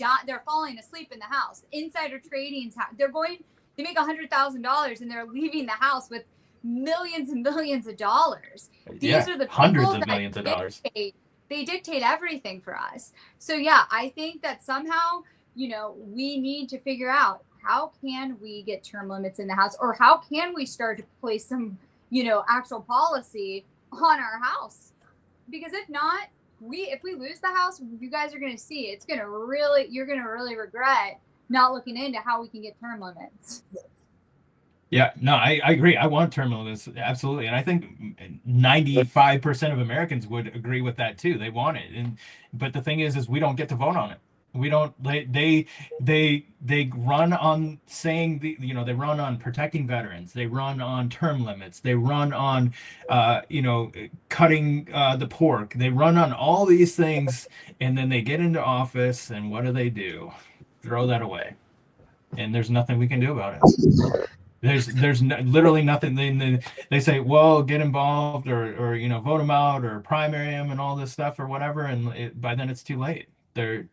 falling asleep in the House. Insider trading's they make $100,000 and they're leaving the House with millions and millions of dollars. These are the hundreds of millions of dollars. They dictate everything for us. So yeah, I think that somehow, we need to figure out, how can we get term limits in the House, or how can we start to place some, actual policy on our House? Because if not, if we lose the House, you guys are going to see you're going to really regret not looking into how we can get term limits. Yeah, no, I agree. I want term limits, absolutely, and I think 95% of Americans would agree with that too. They want it, but the thing is we don't get to vote on it. We don't. They run on saying they run on protecting veterans. They run on term limits. They run on cutting the pork. They run on all these things, and then they get into office, and what do? Throw that away, and there's nothing we can do about it. There's literally nothing. They say, well, get involved or vote them out or primary them and all this stuff or whatever, and by then it's too late. I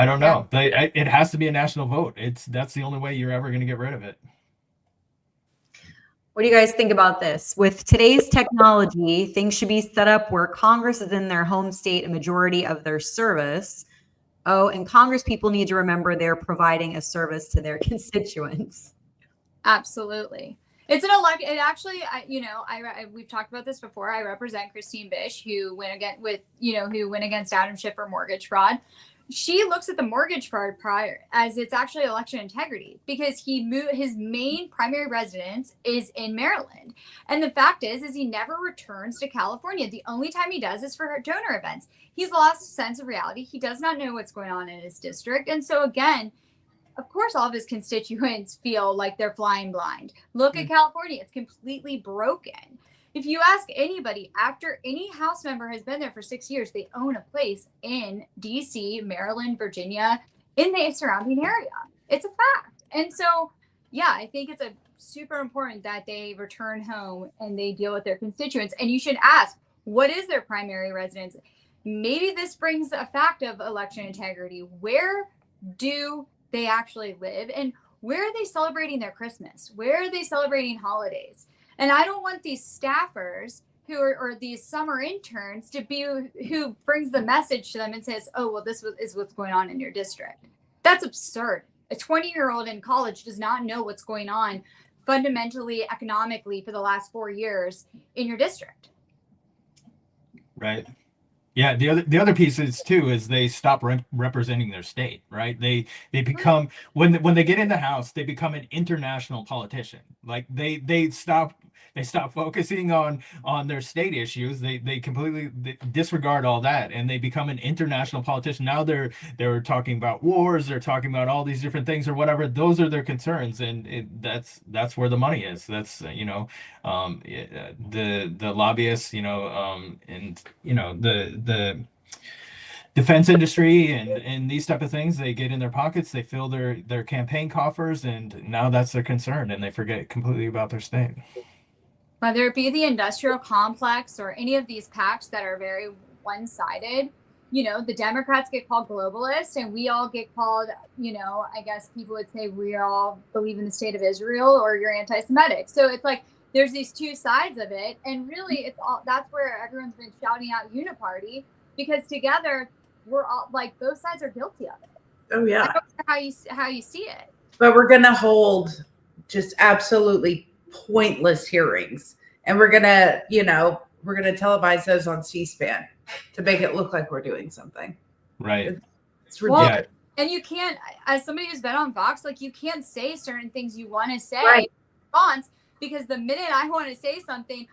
don't know. It has to be a national vote. That's the only way you're ever going to get rid of it. What do you guys think about this? With today's technology, things should be set up where Congress is in their home state a majority of their service. Oh, and Congress people need to remember they're providing a service to their constituents. Absolutely. It's an it actually, we've talked about this before. I represent Christine Bish, who went against Adam Schiff for mortgage fraud. She looks at the mortgage fraud prior as it's actually election integrity, because his main primary residence is in Maryland. And the fact is he never returns to California. The only time he does is for donor events. He's lost a sense of reality. He does not know what's going on in his district. And so again, of course, all of his constituents feel like they're flying blind. Look at California. It's completely broken. If you ask anybody, after any House member has been there for 6 years, they own a place in DC, Maryland, Virginia, in the surrounding area. It's a fact. And so, yeah, I think it's a super important that they return home and they deal with their constituents. And you should ask, what is their primary residence? Maybe this brings a fact of election integrity. Where do they actually live? And where are they celebrating their Christmas? Where are they celebrating holidays? And I don't want these staffers who are, or these summer interns to be who brings the message to them and says, oh, well, this is what's going on in your district. That's absurd. A 20-year-old in college does not know what's going on fundamentally, economically for the last 4 years in your district. Right. Yeah, the other piece is too is they stop representing their state, right? They become when they get in the House, they become an international politician. Like they stop focusing on their state issues. They completely disregard all that, and they become an international politician. Now they're talking about wars, they're talking about all these different things or whatever. Those are their concerns, and that's where the money is. That's the lobbyists, and the defense industry and these type of things, they get in their pockets, they fill their campaign coffers, and now that's their concern, and they forget completely about their state. Whether it be the industrial complex or any of these PACs that are very one-sided, the Democrats get called globalists and we all get called, I guess people would say we all believe in the state of Israel or you're anti-Semitic. So it's like there's these two sides of it, and really it's all, that's where everyone's been shouting out uniparty, because together we're all like both sides are guilty of it. Oh yeah. I don't know how you see it. But we're going to hold just absolutely pointless hearings, and we're going to televise those on C-SPAN to make it look like we're doing something. Right. It's ridiculous. Yeah. And you can't, as somebody who's been on Vox, like you can't say certain things you want to say Right. in response, because the minute I want to say something,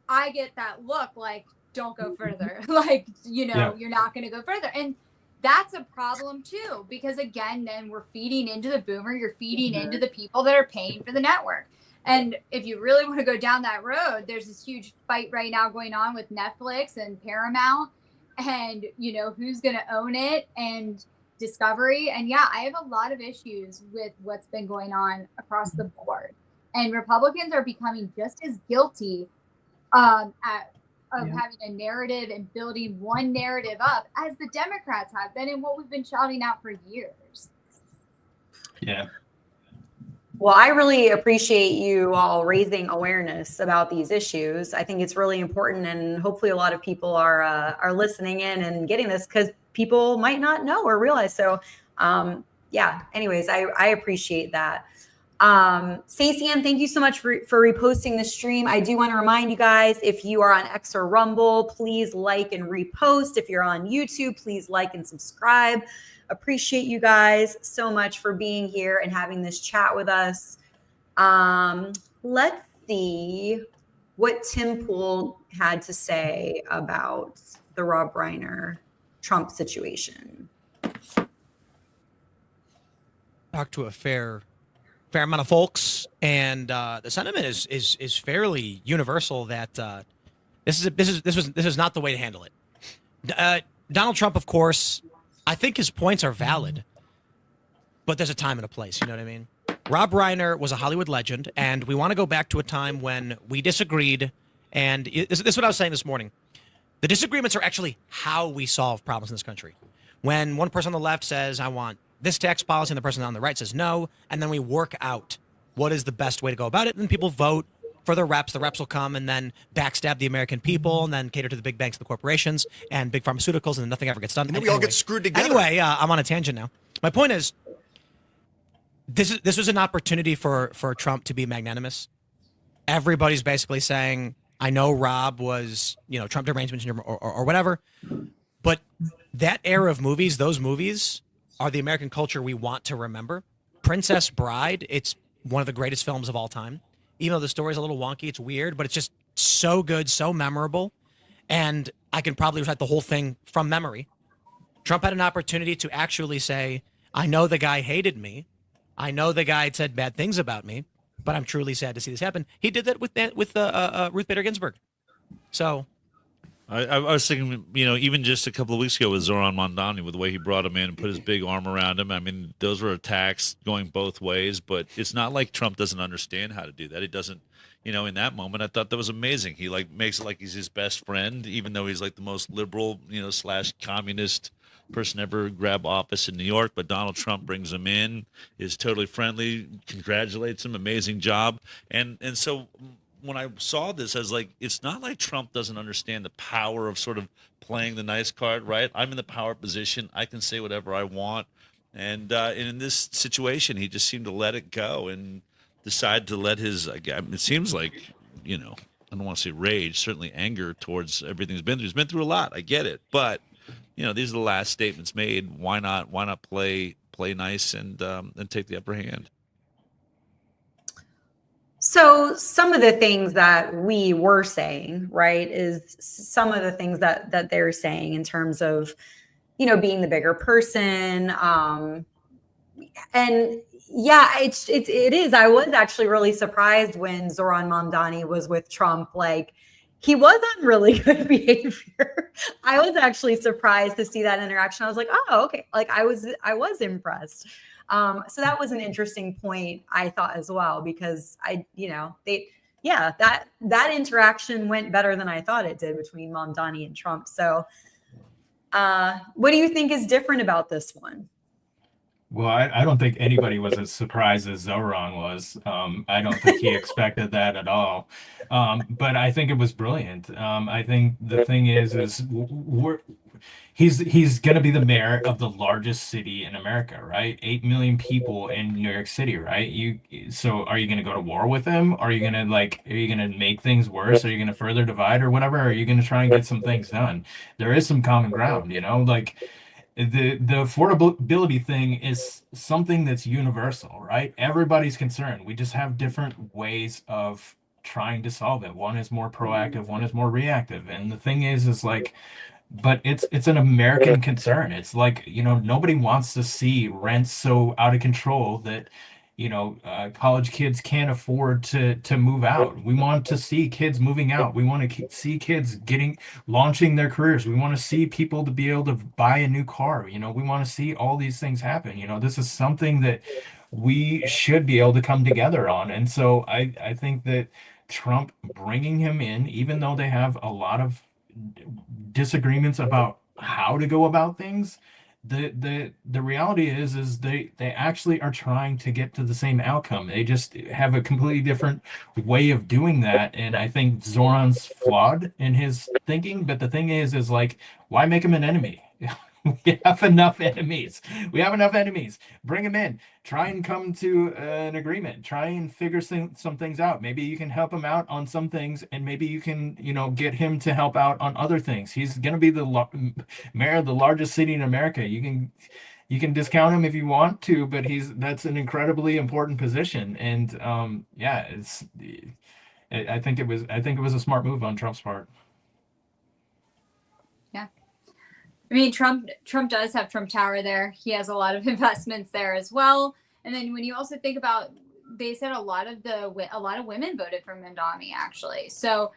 I get that look like, don't go further. Like, Yeah. You're not going to go further. And that's a problem too, because again, then we're feeding into the boomer, you're feeding into the people that are paying for the network. And if you really want to go down that road, there's this huge fight right now going on with Netflix and Paramount and, who's going to own it and Discovery. And yeah, I have a lot of issues with what's been going on across the board. And Republicans are becoming just as guilty of having a narrative and building one narrative up as the Democrats have been, and what we've been shouting out for years. Yeah. Well, I really appreciate you all raising awareness about these issues. I think it's really important, and hopefully a lot of people are listening in and getting this, because people might not know or realize. So, yeah. Anyways, I appreciate that. Stacey Ann, thank you so much for reposting the stream. I do want to remind you guys, if you are on X or Rumble, please like and repost. If you're on YouTube, please like and subscribe. Appreciate you guys so much for being here and having this chat with us. Let's see what Tim Pool had to say about the Rob Reiner Trump situation. Talk to a fair amount of folks, and the sentiment is fairly universal that this is not the way to handle it. Donald Trump, of course, I think his points are valid, but there's a time and a place. You know what I mean? Rob Reiner was a Hollywood legend, and we want to go back to a time when we disagreed. And this is what I was saying this morning. The disagreements are actually how we solve problems in this country. When one person on the left says, I want this tax policy, and the person on the right says no, and then we work out what is the best way to go about it, and then people vote for the reps will come and then backstab the American people and then cater to the big banks and the corporations and big pharmaceuticals, and then nothing ever gets done. And then we all get screwed together. Anyway, I'm on a tangent now. My point is, this was an opportunity for Trump to be magnanimous. Everybody's basically saying, I know Rob was, Trump derangement or whatever, but that era of movies, those movies are the American culture we want to remember. Princess Bride, it's one of the greatest films of all time. Even though the story's a little wonky, it's weird, but it's just so good, so memorable. And I can probably recite the whole thing from memory. Trump had an opportunity to actually say, I know the guy hated me, I know the guy had said bad things about me, but I'm truly sad to see this happen. He did that with Ruth Bader Ginsburg. So I was thinking, even just a couple of weeks ago with Zoran Mondani, with the way he brought him in and put his big arm around him. I mean, those were attacks going both ways, but it's not like Trump doesn't understand how to do that. He doesn't, in that moment, I thought that was amazing. He makes it like he's his best friend, even though he's like the most liberal, / communist person ever grab office in New York. But Donald Trump brings him in, is totally friendly, congratulates him, amazing job. And so when I saw this, I was like, it's not like Trump doesn't understand the power of sort of playing the nice card, right? I'm in the power position. I can say whatever I want. And in this situation, he just seemed to let it go and decide to let his, it seems like, I don't want to say rage, certainly anger towards everything he's been through. He's been through a lot. I get it. But, these are the last statements made. Why not play nice and take the upper hand? So some of the things that we were saying, right, is some of the things that they're saying in terms of, being the bigger person. And yeah, it is. I was actually really surprised when Zoran Mamdani was with Trump. Like, he was on really good behavior. I was actually surprised to see that interaction. I was like, oh, okay. Like, I was impressed. So that was an interesting point, I thought, as well, because that interaction went better than I thought it did between Mamdani and Trump. So what do you think is different about this one? Well, I don't think anybody was as surprised as Zoran was. I don't think he expected that at all. But I think it was brilliant. I think the thing is he's going to be the mayor of the largest city in America, right? 8 million people in New York City, right? So are you going to go to war with him? Are you going to make things worse? Are you going to further divide or whatever? Or are you going to try and get some things done? There is some common ground, the affordability thing is something that's universal, right? Everybody's concerned. We just have different ways of trying to solve it. One is more proactive, one is more reactive. And the thing is like, but it's an American concern. It's like, nobody wants to see rents so out of control that college kids can't afford to move out. We want to see kids moving out. We want to see kids launching their careers. We want to see people to be able to buy a new car. We want to see all these things happen. This is something that we should be able to come together on. And so I think that Trump bringing him in, even though they have a lot of disagreements about how to go about things, the reality is they actually are trying to get to the same outcome. They just have a completely different way of doing that. And I think Zoran's flawed in his thinking, but the thing is like, why make him an enemy? We have enough enemies. Bring him in. Try and come to an agreement. Try and figure some things out. Maybe you can help him out on some things, and maybe you can, get him to help out on other things. He's going to be the mayor of the largest city in America. You can discount him if you want to, but that's an incredibly important position. And I think it was a smart move on Trump's part. I mean, Trump does have Trump Tower there. He has a lot of investments there as well. And then when you also think about, they said a lot of women voted for Mamdani, actually. So,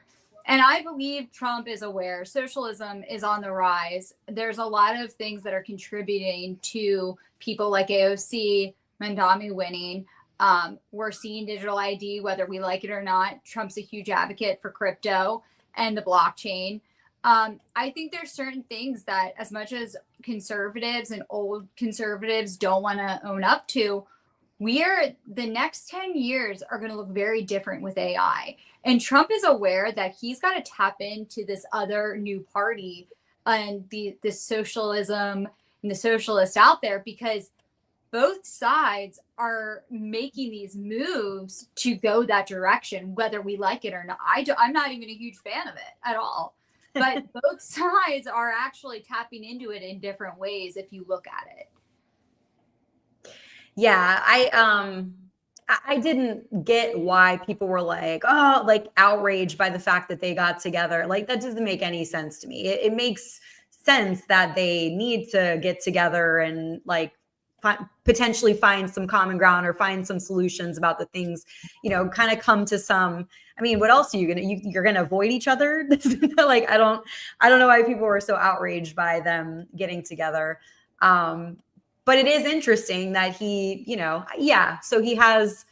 and I believe Trump is aware socialism is on the rise. There's a lot of things that are contributing to people like AOC, Mamdani winning. We're seeing digital ID, whether we like it or not. Trump's a huge advocate for crypto and the blockchain. I think there's certain things that, as much as conservatives and old conservatives don't want to own up to, the next 10 years are going to look very different with AI. And Trump is aware that he's got to tap into this other new party and the socialism and the socialists out there, because both sides are making these moves to go that direction, whether we like it or not. I'm not even a huge fan of it at all. But both sides are actually tapping into it in different ways if you look at it. Yeah, I didn't get why people were like, oh, like outraged by the fact that they got together. Like, that doesn't make any sense to me. It makes sense that they need to get together and like potentially find some common ground or find some solutions about the things, kind of come to some. I mean, what else are you're gonna avoid each other? Like, I don't know why people were so outraged by them getting together. But it is interesting that he, so he has,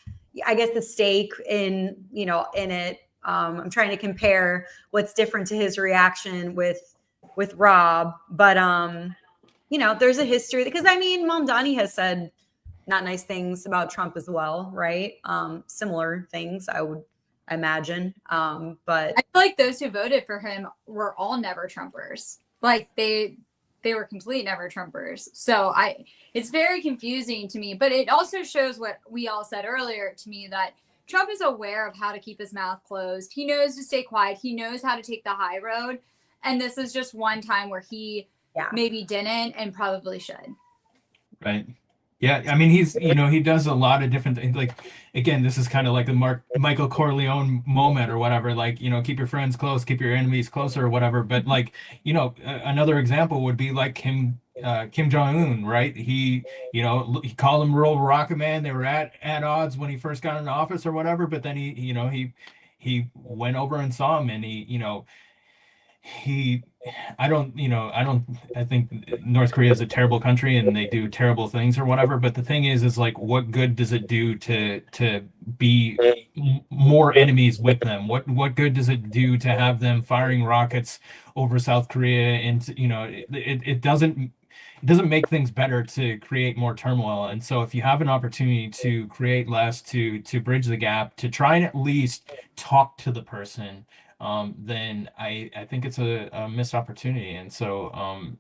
I guess, the stake in it. I'm trying to compare what's different to his reaction with Rob, but there's a history, because I mean, Mamdani has said not nice things about Trump as well, right? Similar things, I would imagine. But I feel like those who voted for him were all never Trumpers. Like they were complete never Trumpers. So it's very confusing to me, but it also shows what we all said earlier to me, that Trump is aware of how to keep his mouth closed. He knows to stay quiet. He knows how to take the high road. And this is just one time where he maybe didn't and probably should. Right. Yeah. I mean, he does a lot of different things. Like, again, this is kind of like the Michael Corleone moment or whatever, like, keep your friends close, keep your enemies closer or whatever. But like, another example would be like Kim Jong-un, right? He called him Rural Rocket Man. They were at odds when he first got into office or whatever. But then he went over and saw him, and I think North Korea is a terrible country and they do terrible things or whatever. But the thing is like, what good does it do to be more enemies with them? What good does it do to have them firing rockets over South Korea? And it doesn't make things better to create more turmoil. And so if you have an opportunity to create less, to bridge the gap, to try and at least talk to the person, then I think it's a missed opportunity. And so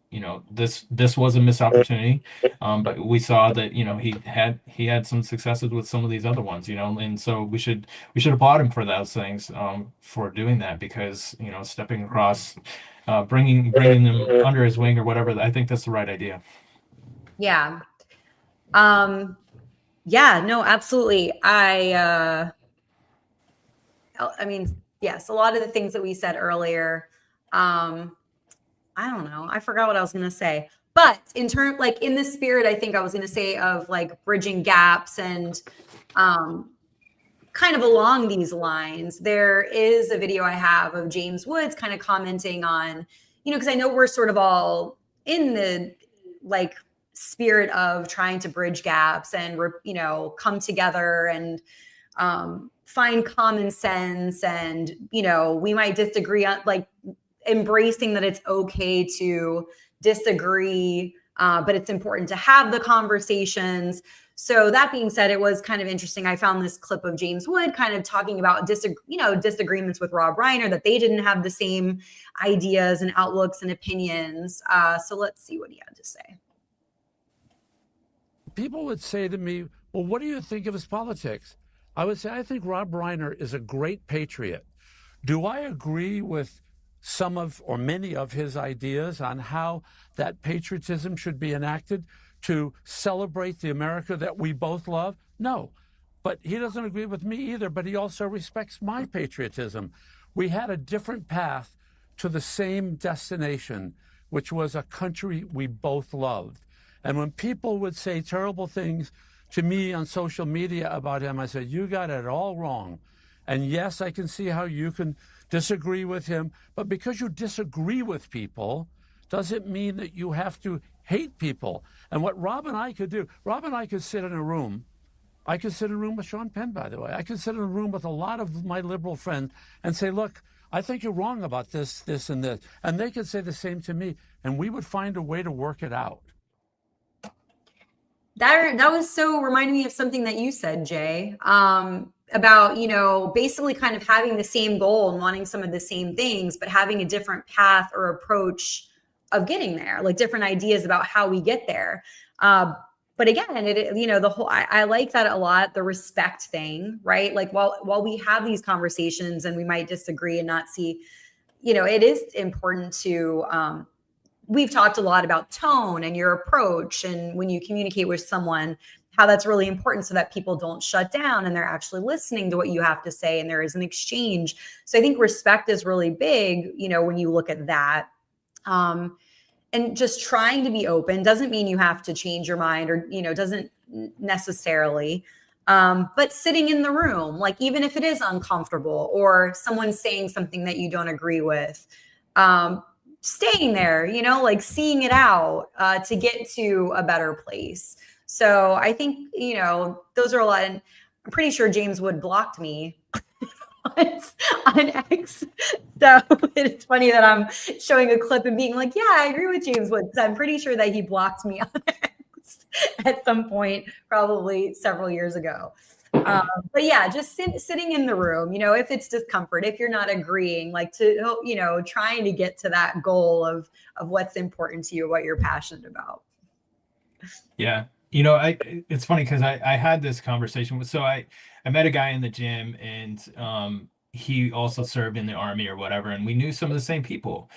this was a missed opportunity, but we saw that he had some successes with some of these other ones, and so we should applaud him for those things, for doing that, because stepping across, bringing them under his wing or whatever. I think that's the right idea. Yeah. Yeah, no, absolutely. I mean, yes, a lot of the things that we said earlier, I don't know. I forgot what I was going to say. But in the spirit, I think I was going to say of like bridging gaps and kind of along these lines, there is a video I have of James Woods kind of commenting on, because I know we're sort of all in the like spirit of trying to bridge gaps and, come together and find common sense. And, we might disagree on like embracing that it's okay to disagree, but it's important to have the conversations. So that being said, it was kind of interesting. I found this clip of James Wood kind of talking about disagreements with Rob Reiner, that they didn't have the same ideas and outlooks and opinions. So let's see what he had to say. People would say to me, well, what do you think of his politics? I would say, I think Rob Reiner is a great patriot. Do I agree with some of or many of his ideas on how that patriotism should be enacted to celebrate the America that we both love? No. But he doesn't agree with me either, but he also respects my patriotism. We had a different path to the same destination, which was a country we both loved. And when people would say terrible things to me on social media about him, I said, you got it all wrong. And yes, I can see how you can disagree with him, but because you disagree with people doesn't mean that you have to hate people. And what Rob and I could do, Rob and I could sit in a room. I could sit in a room with Sean Penn, by the way. I could sit in a room with a lot of my liberal friends and say, look, I think you're wrong about this, this, and this. And they could say the same to me, and we would find a way to work it out. That was so reminding me of something that you said, Jay, about, basically kind of having the same goal and wanting some of the same things, but having a different path or approach of getting there, like different ideas about how we get there. But again, the whole, I like that a lot, the respect thing, right? Like while we have these conversations and we might disagree and not see, it is important to, we've talked a lot about tone and your approach, and when you communicate with someone, how that's really important so that people don't shut down and they're actually listening to what you have to say and there is an exchange. So I think respect is really big, when you look at that. and just trying to be open doesn't mean you have to change your mind, or, doesn't necessarily. But sitting in the room, like, even if it is uncomfortable or someone's saying something that you don't agree with, staying there, like seeing it out, to get to a better place. So I think, those are a lot. And I'm pretty sure James Wood blocked me on X. So it's funny that I'm showing a clip and being like, yeah, I agree with James Wood, because I'm pretty sure that he blocked me on X at some point, probably several years ago. But yeah, just sitting in the room, if it's discomfort, if you're not agreeing, like, to, trying to get to that goal of what's important to you, what you're passionate about. Yeah. It's funny because I had this conversation with, so I met a guy in the gym, and he also served in the army or whatever, and we knew some of the same people.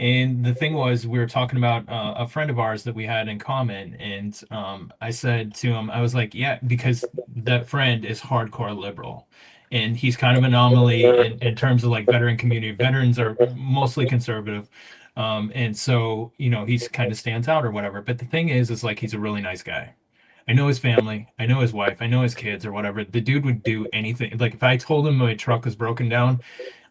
And the thing was, we were talking about a friend of ours that we had in common, and I said to him, I was like, yeah, because that friend is hardcore liberal. And he's kind of an anomaly in terms of like veteran community. Veterans are mostly conservative. And so, he's kind of stands out or whatever. But the thing is like, he's a really nice guy. I know his family, I know his wife, I know his kids or whatever. The dude would do anything. Like, if I told him my truck was broken down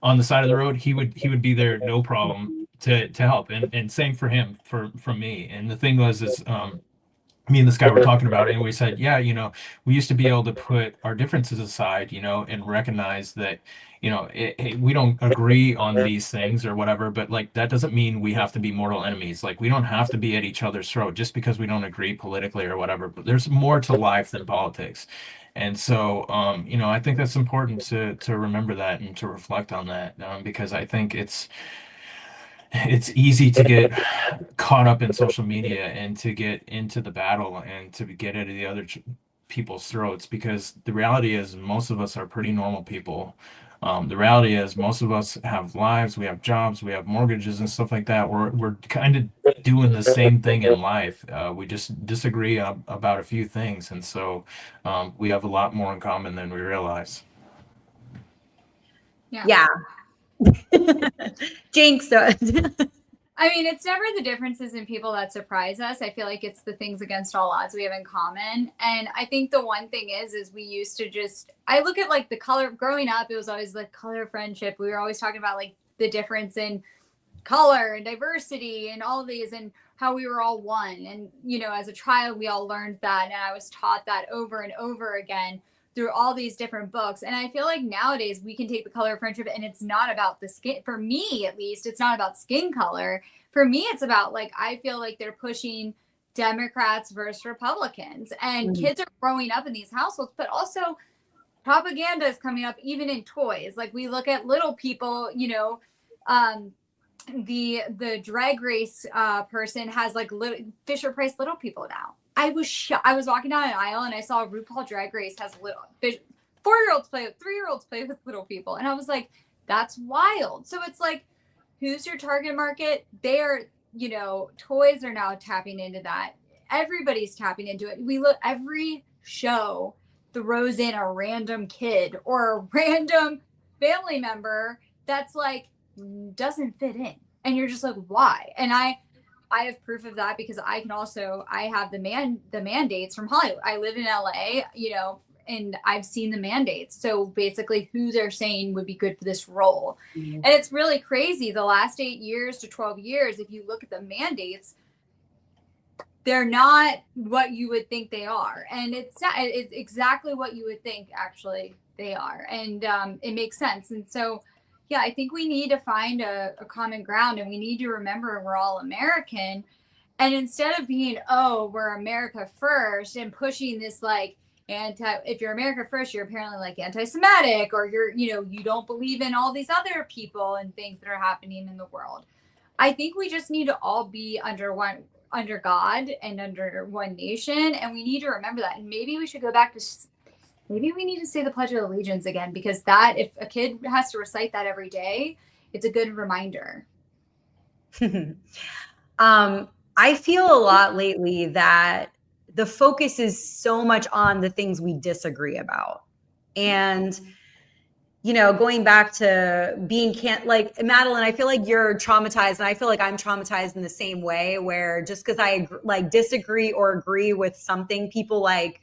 on the side of the road, he would be there, no problem, to help. And same for him, from me. And the thing was is me and this guy were talking about it, and we said, yeah, we used to be able to put our differences aside, and recognize that, we don't agree on these things or whatever, but like, that doesn't mean we have to be mortal enemies. Like, we don't have to be at each other's throat just because we don't agree politically or whatever, but there's more to life than politics. And so, I think that's important to remember that and to reflect on that, because I think it's easy to get caught up in social media and to get into the battle and to get into the other people's throats, because the reality is most of us are pretty normal people. The reality is most of us have lives, we have jobs, we have mortgages and stuff like that. We're kind of doing the same thing in life. We just disagree about a few things, and so we have a lot more in common than we realize. Yeah. Jinx. I mean, it's never the differences in people that surprise us. I feel like it's the things against all odds we have in common. And I think the one thing is we used to I look at like the color growing up, it was always like color friendship. We were always talking about like the difference in color and diversity and all these, and how we were all one. And, as a child, we all learned that. And I was taught that over and over again through all these different books. And I feel like nowadays we can take the color of friendship, and it's not about the skin. For me, at least, it's not about skin color. For me, it's about like, I feel like they're pushing Democrats versus Republicans, and kids are growing up in these households, but also propaganda is coming up even in toys. Like, we look at little people, the drag race person has like Fisher Price little people now. I was walking down an aisle and I saw RuPaul Drag Race has little 4-year-olds play, 3-year-olds play with little people, and I was like, that's wild. So it's like, who's your target market? They are, toys are now tapping into that. Everybody's tapping into it. We look, every show throws in a random kid or a random family member that's like doesn't fit in, and you're just like, why? And I have proof of that because I have the mandates from Hollywood. I live in LA, and I've seen the mandates. So basically who they're saying would be good for this role. And it's really crazy. The last 8 years to 12 years, if you look at the mandates, they're not what you would think they are. And it's exactly what you would think actually they are. And it makes sense. And so, yeah, I think we need to find a common ground, and we need to remember we're all American. And instead of being, we're America first and pushing this like if you're America first, you're apparently like anti-Semitic, or you don't believe in all these other people and things that are happening in the world. I think we just need to all be under God and under one nation. And we need to remember that. And maybe we should go back to maybe we need to say the Pledge of Allegiance again, because that, if a kid has to recite that every day, it's a good reminder. I feel a lot lately that the focus is so much on the things we disagree about. And, going back to being like Madeline, I feel like you're traumatized, and I feel like I'm traumatized in the same way, where just because I like disagree or agree with something, people like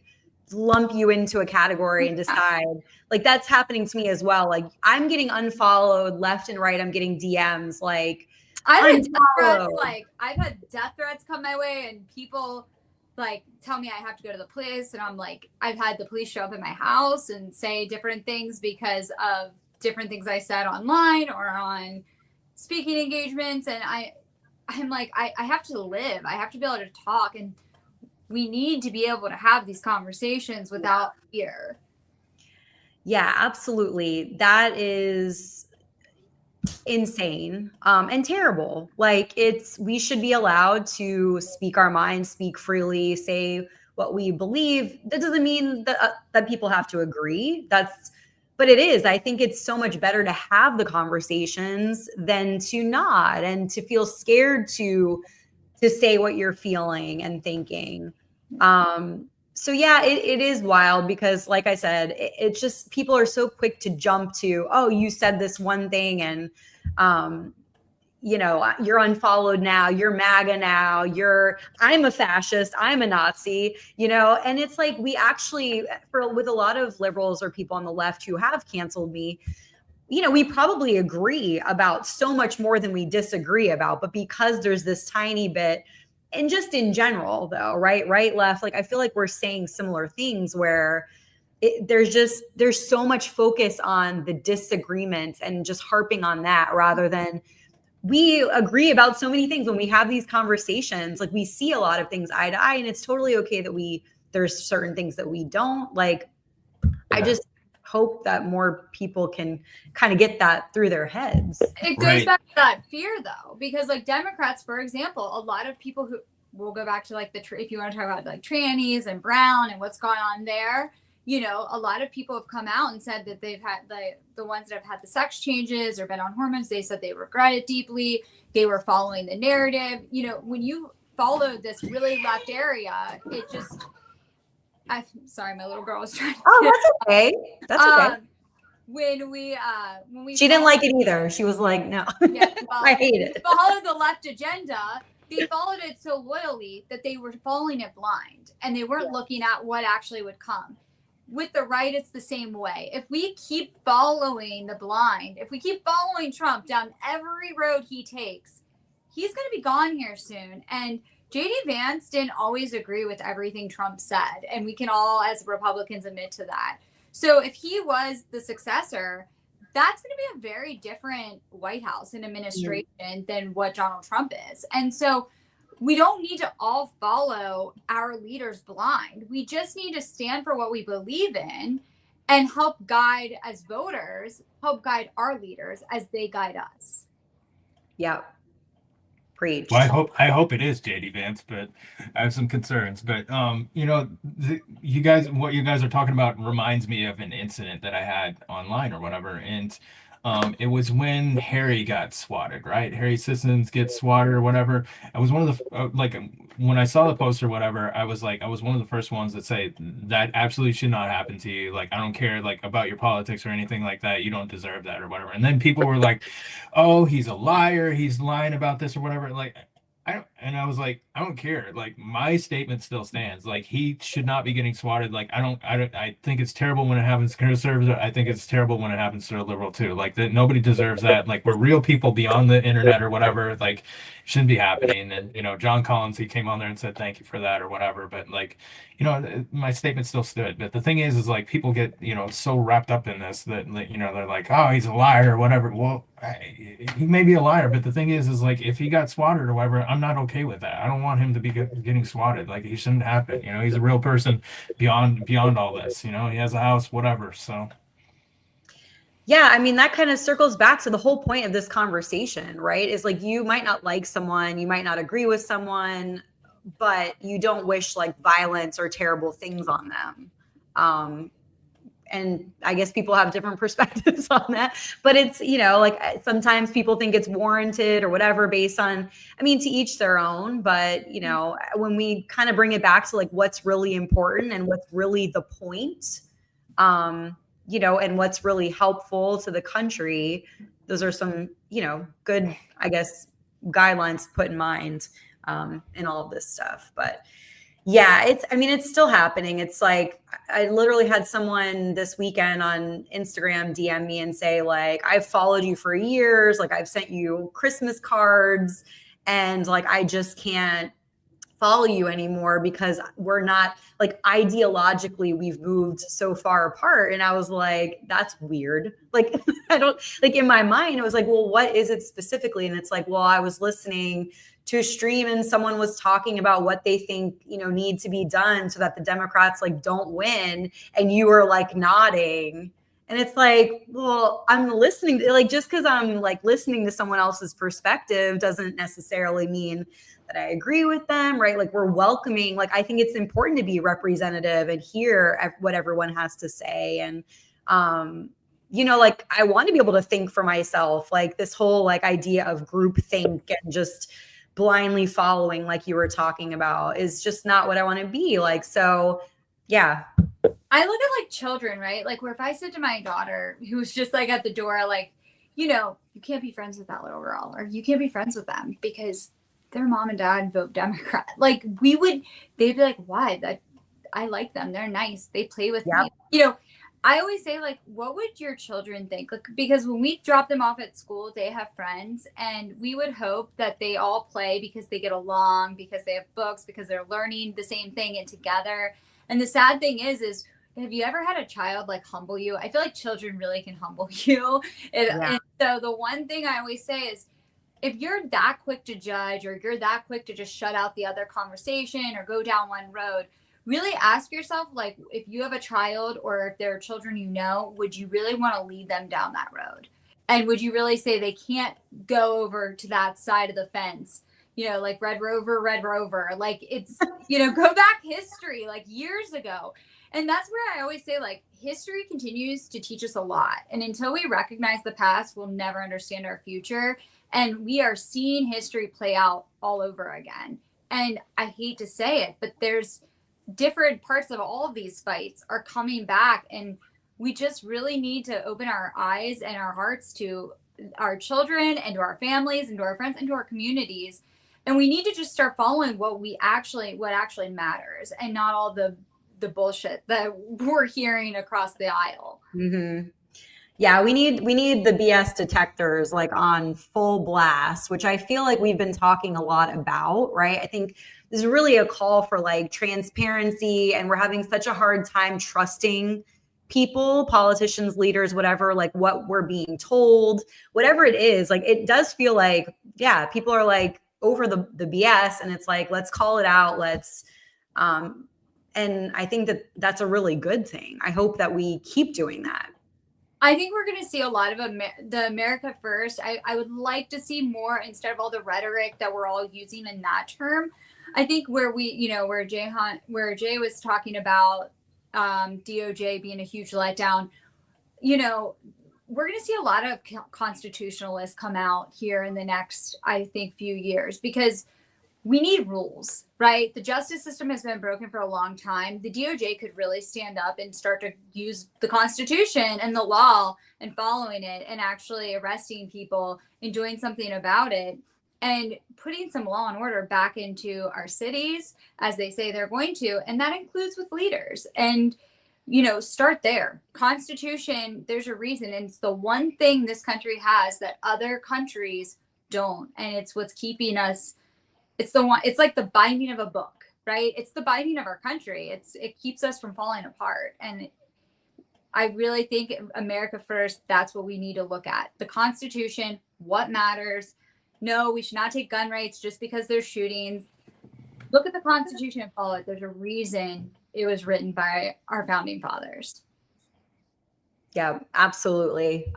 lump you into a category and decide. Like that's happening to me as well. Like I'm getting unfollowed left and right. I'm getting DMs like I've had death threats, unfollowed. like I've had death threats come my way, and people like tell me I have to go to the police, and I'm like, I've had the police show up at my house and say different things because of different things I said online or on speaking engagements. And I'm like, I have to live. I have to be able to talk, and we need to be able to have these conversations without fear. Yeah, absolutely. That is insane and terrible. Like we should be allowed to speak our minds, speak freely, say what we believe. That doesn't mean that people have to agree. But it is. I think it's so much better to have the conversations than to not, and to feel scared to say what you're feeling and thinking. So yeah, it is wild because, like I said, it's just people are so quick to jump to, oh, you said this one thing, and you're unfollowed now, you're MAGA now, I'm a fascist, I'm a Nazi, and it's like we actually, with a lot of liberals or people on the left who have canceled me, we probably agree about so much more than we disagree about, but because there's this tiny bit, and just in general though, right, left, like I feel like we're saying similar things where there's so much focus on the disagreements and just harping on that rather than we agree about so many things when we have these conversations. Like we see a lot of things eye to eye, and it's totally okay that there's certain things that we don't like. I just hope that more people can kind of get that through their heads. It goes back to that fear though, because like Democrats, for example, a lot of people who will go back to like if you want to talk about like trannies and Brown and what's going on there, a lot of people have come out and said that they've had the ones that have had the sex changes or been on hormones, they said they regret it deeply. They were following the narrative. When you follow this really left area, it just, I'm sorry, my little girl was trying to. Oh, that's okay. That's okay. When we she didn't like it either. She was like, no. Yeah, well, I hate it. Follow the left agenda. They followed it so loyally that they were following it blind, and they weren't looking at what actually would come. With the right, it's the same way. If we keep following the blind, if we keep following Trump down every road he takes, he's going to be gone here soon. And JD Vance didn't always agree with everything Trump said, and we can all, as Republicans, admit to that. So if he was the successor, that's going to be a very different White House and administration than what Donald Trump is. And so we don't need to all follow our leaders blind. We just need to stand for what we believe in and help guide, as voters, help guide our leaders as they guide us. Yeah. Preach. Well, I hope it is JD Vance, but I have some concerns. But what you guys are talking about reminds me of an incident that I had online or whatever, and it was when Harry got swatted, right? Harry Sissons gets swatted or whatever. I was one of the when I saw the post or whatever, I was one of the first ones that say that absolutely should not happen to you. Like I don't care about your politics or anything like that. You don't deserve that or whatever. And then people were like, "Oh, he's a liar. He's lying about this or whatever." Like I was like, I don't care. Like my statement still stands. Like he should not be getting swatted. Like I think it's terrible when it happens to conservatives. I think it's terrible when it happens to a liberal too. Like that nobody deserves that. Like we're real people beyond the internet or whatever. Like shouldn't be happening. And John Collins, he came on there and said thank you for that or whatever. But like, my statement still stood. But the thing is like people get so wrapped up in this that they're like, oh, he's a liar or whatever. Well, he may be a liar, but the thing is like if he got swatted or whatever, I'm not okay with that. I don't want him to be getting swatted. Like he shouldn't happen. He's a real person beyond all this. He has a house, whatever. So. Yeah, I mean, that kind of circles back to the whole point of this conversation, right? Is like you might not like someone, you might not agree with someone, but you don't wish like violence or terrible things on them. And I guess people have different perspectives on that, but it's, like sometimes people think it's warranted or whatever based on, to each their own. But, when we kind of bring it back to like what's really important and what's really the point, and what's really helpful to the country. Those are some, good, I guess, guidelines to put in mind in all of this stuff. But yeah, it's still happening. It's like, I literally had someone this weekend on Instagram DM me and say, like, I've followed you for years. Like, I've sent you Christmas cards, and like, I just can't follow you anymore because we're not, like, ideologically, we've moved so far apart. And I was like, that's weird. Like, I don't, like, in my mind, it was like, well, what is it specifically? And it's like, well, I was listening to a stream and someone was talking about what they think, need to be done so that the Democrats like don't win. And you were like nodding. And it's like, well, I'm listening to, like, just because I'm like listening to someone else's perspective doesn't necessarily mean that I agree with them, right? Like, we're welcoming, like, I think it's important to be representative and hear what everyone has to say. And, like, I want to be able to think for myself, like this whole like idea of group think and just blindly following, like you were talking about, is just not what I want to be like. So yeah. I look at like children, right? Like, where if I said to my daughter, who's just like at the door, like, you can't be friends with that little girl, or you can't be friends with them because their mom and dad vote Democrat. Like, they'd be like, why? That I like them. They're nice. They play with me. I always say, like, what would your children think? Like, because when we drop them off at school, they have friends, and we would hope that they all play because they get along, because they have books, because they're learning the same thing and together. And the sad thing is have you ever had a child like humble you? I feel like children really can humble you. And so the one thing I always say is, if you're that quick to judge, or you're that quick to just shut out the other conversation or go down one road, really ask yourself, like, if you have a child or if there are children, would you really want to lead them down that road? And would you really say they can't go over to that side of the fence? Like Red Rover, like, it's, go back history, like years ago. And that's where I always say, like, history continues to teach us a lot. And until we recognize the past, we'll never understand our future. And we are seeing history play out all over again. And I hate to say it, but there's different parts of all of these fights are coming back. And we just really need to open our eyes and our hearts to our children and to our families and to our friends and to our communities. And we need to just start following what actually matters, and not all the bullshit that we're hearing across the aisle. Mm-hmm. Yeah, we need the BS detectors like on full blast, which I feel like we've been talking a lot about, right? I think this is really a call for like transparency, and we're having such a hard time trusting people, politicians, leaders, whatever, like what we're being told, whatever it is. Like, it does feel like, yeah, people are like over the BS, and it's like, let's call it out. And I think that that's a really good thing. I hope that we keep doing that. I think we're going to see a lot of the America First. I would like to see more, instead of all the rhetoric that we're all using in that term. I think where where Jay was talking about DOJ being a huge letdown, we're going to see a lot of constitutionalists come out here in the next, I think, few years, because we need rules, right? The justice system has been broken for a long time. The DOJ could really stand up and start to use the Constitution and the law and following it, and actually arresting people and doing something about it, and putting some law and order back into our cities, as they say they're going to. And that includes with leaders. And, start there. Constitution, there's a reason. And it's the one thing this country has that other countries don't. And it's what's keeping us. It's like the binding of a book, right? It's the binding of our country. It keeps us from falling apart. And I really think America First, that's what we need to look at. The Constitution, what matters. No, we should not take gun rights just because there's shootings. Look at the Constitution and follow it. There's a reason it was written by our founding fathers. Yeah, absolutely.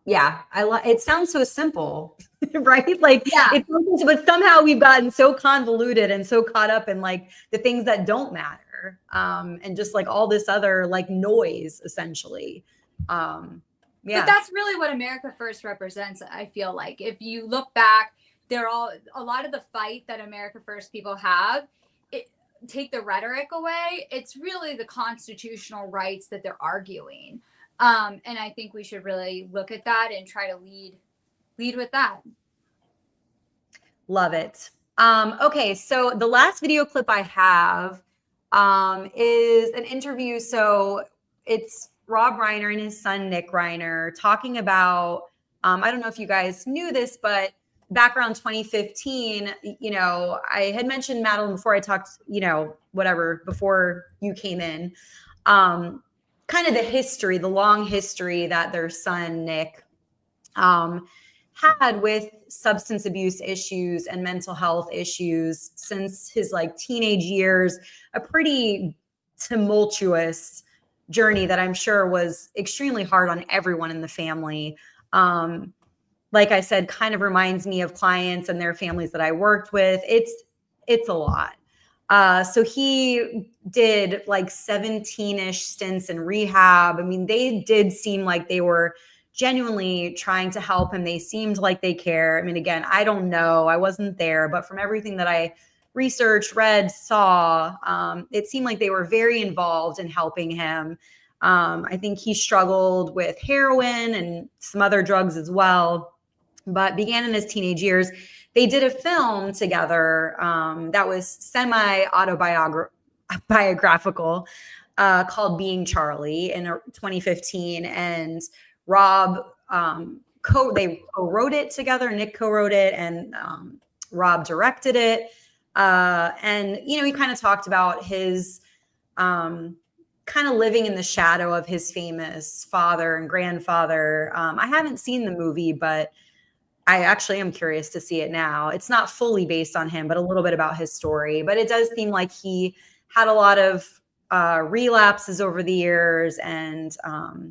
It sounds so simple, right? Like, it's so simple, but somehow we've gotten so convoluted and so caught up in like the things that don't matter, and just like all this other like noise, essentially. But that's really what America First represents. I feel like if you look back, a lot of the fight that America First people have. Take the rhetoric away, it's really the constitutional rights that they're arguing. And I think we should really look at that and try to lead with that. Love it. Okay, so the last video clip I have is an interview. So it's Rob Reiner and his son, Nick Reiner, talking about, I don't know if you guys knew this, but back around 2015, I had mentioned Madeline before I talked, whatever, before you came in, kind of the long history that their son, Nick, had with substance abuse issues and mental health issues since his teenage years, a pretty tumultuous journey that I'm sure was extremely hard on everyone in the family. Like I said, kind of reminds me of clients and their families that I worked with. It's a lot. So he did 17-ish stints in rehab. I mean, they did seem like they were genuinely trying to help him. They seemed like they care. I mean, again, I don't know. I wasn't there, but from everything that I researched, read, saw, it seemed like they were very involved in helping him. I think he struggled with heroin and some other drugs as well, but began in his teenage years. They did a film together that was semi-autobiographical called Being Charlie in 2015. And Rob they co-wrote it together. Nick co-wrote it, and Rob directed it. And he kind of talked about his kind of living in the shadow of his famous father and grandfather. I haven't seen the movie, but I actually am curious to see it now. It's not fully based on him, but a little bit about his story. But it does seem like he had a lot of relapses over the years, and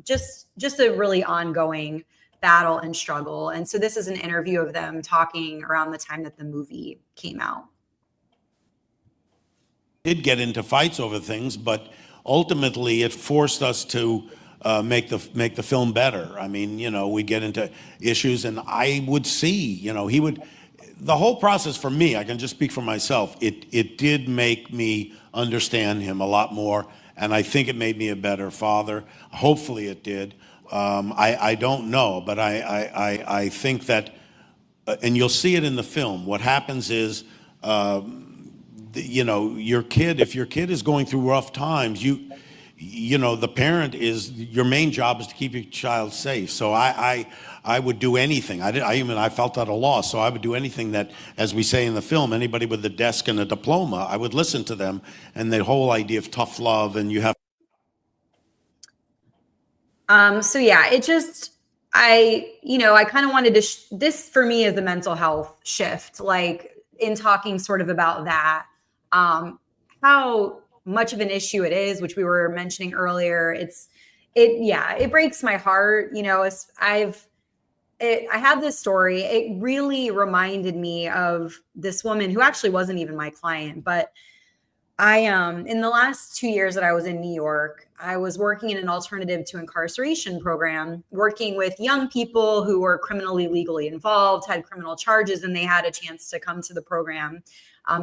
just a really ongoing battle and struggle. And so this is an interview of them talking around the time that the movie came out. Did get into fights over things, but ultimately it forced us to make the film better. I mean, we get into issues, and I would see, he would. The whole process for me, I can just speak for myself. It did make me understand him a lot more, and I think it made me a better father. Hopefully, it did. I don't know, but I think that, and you'll see it in the film. What happens is, your kid. If your kid is going through rough times, the parent your main job is to keep your child safe. So I would do anything. I felt at a loss. So I would do anything that, as we say in the film, anybody with a desk and a diploma, I would listen to them. And the whole idea of tough love, and you have. So yeah, it just, I kind of wanted to, this for me is a mental health shift, in talking sort of about that, how much of an issue it is, which we were mentioning earlier. It breaks my heart. I have this story. It really reminded me of this woman who actually wasn't even my client, but in the last 2 years that I was in New York, I was working in an alternative to incarceration program, working with young people who were criminally legally involved, had criminal charges, and they had a chance to come to the program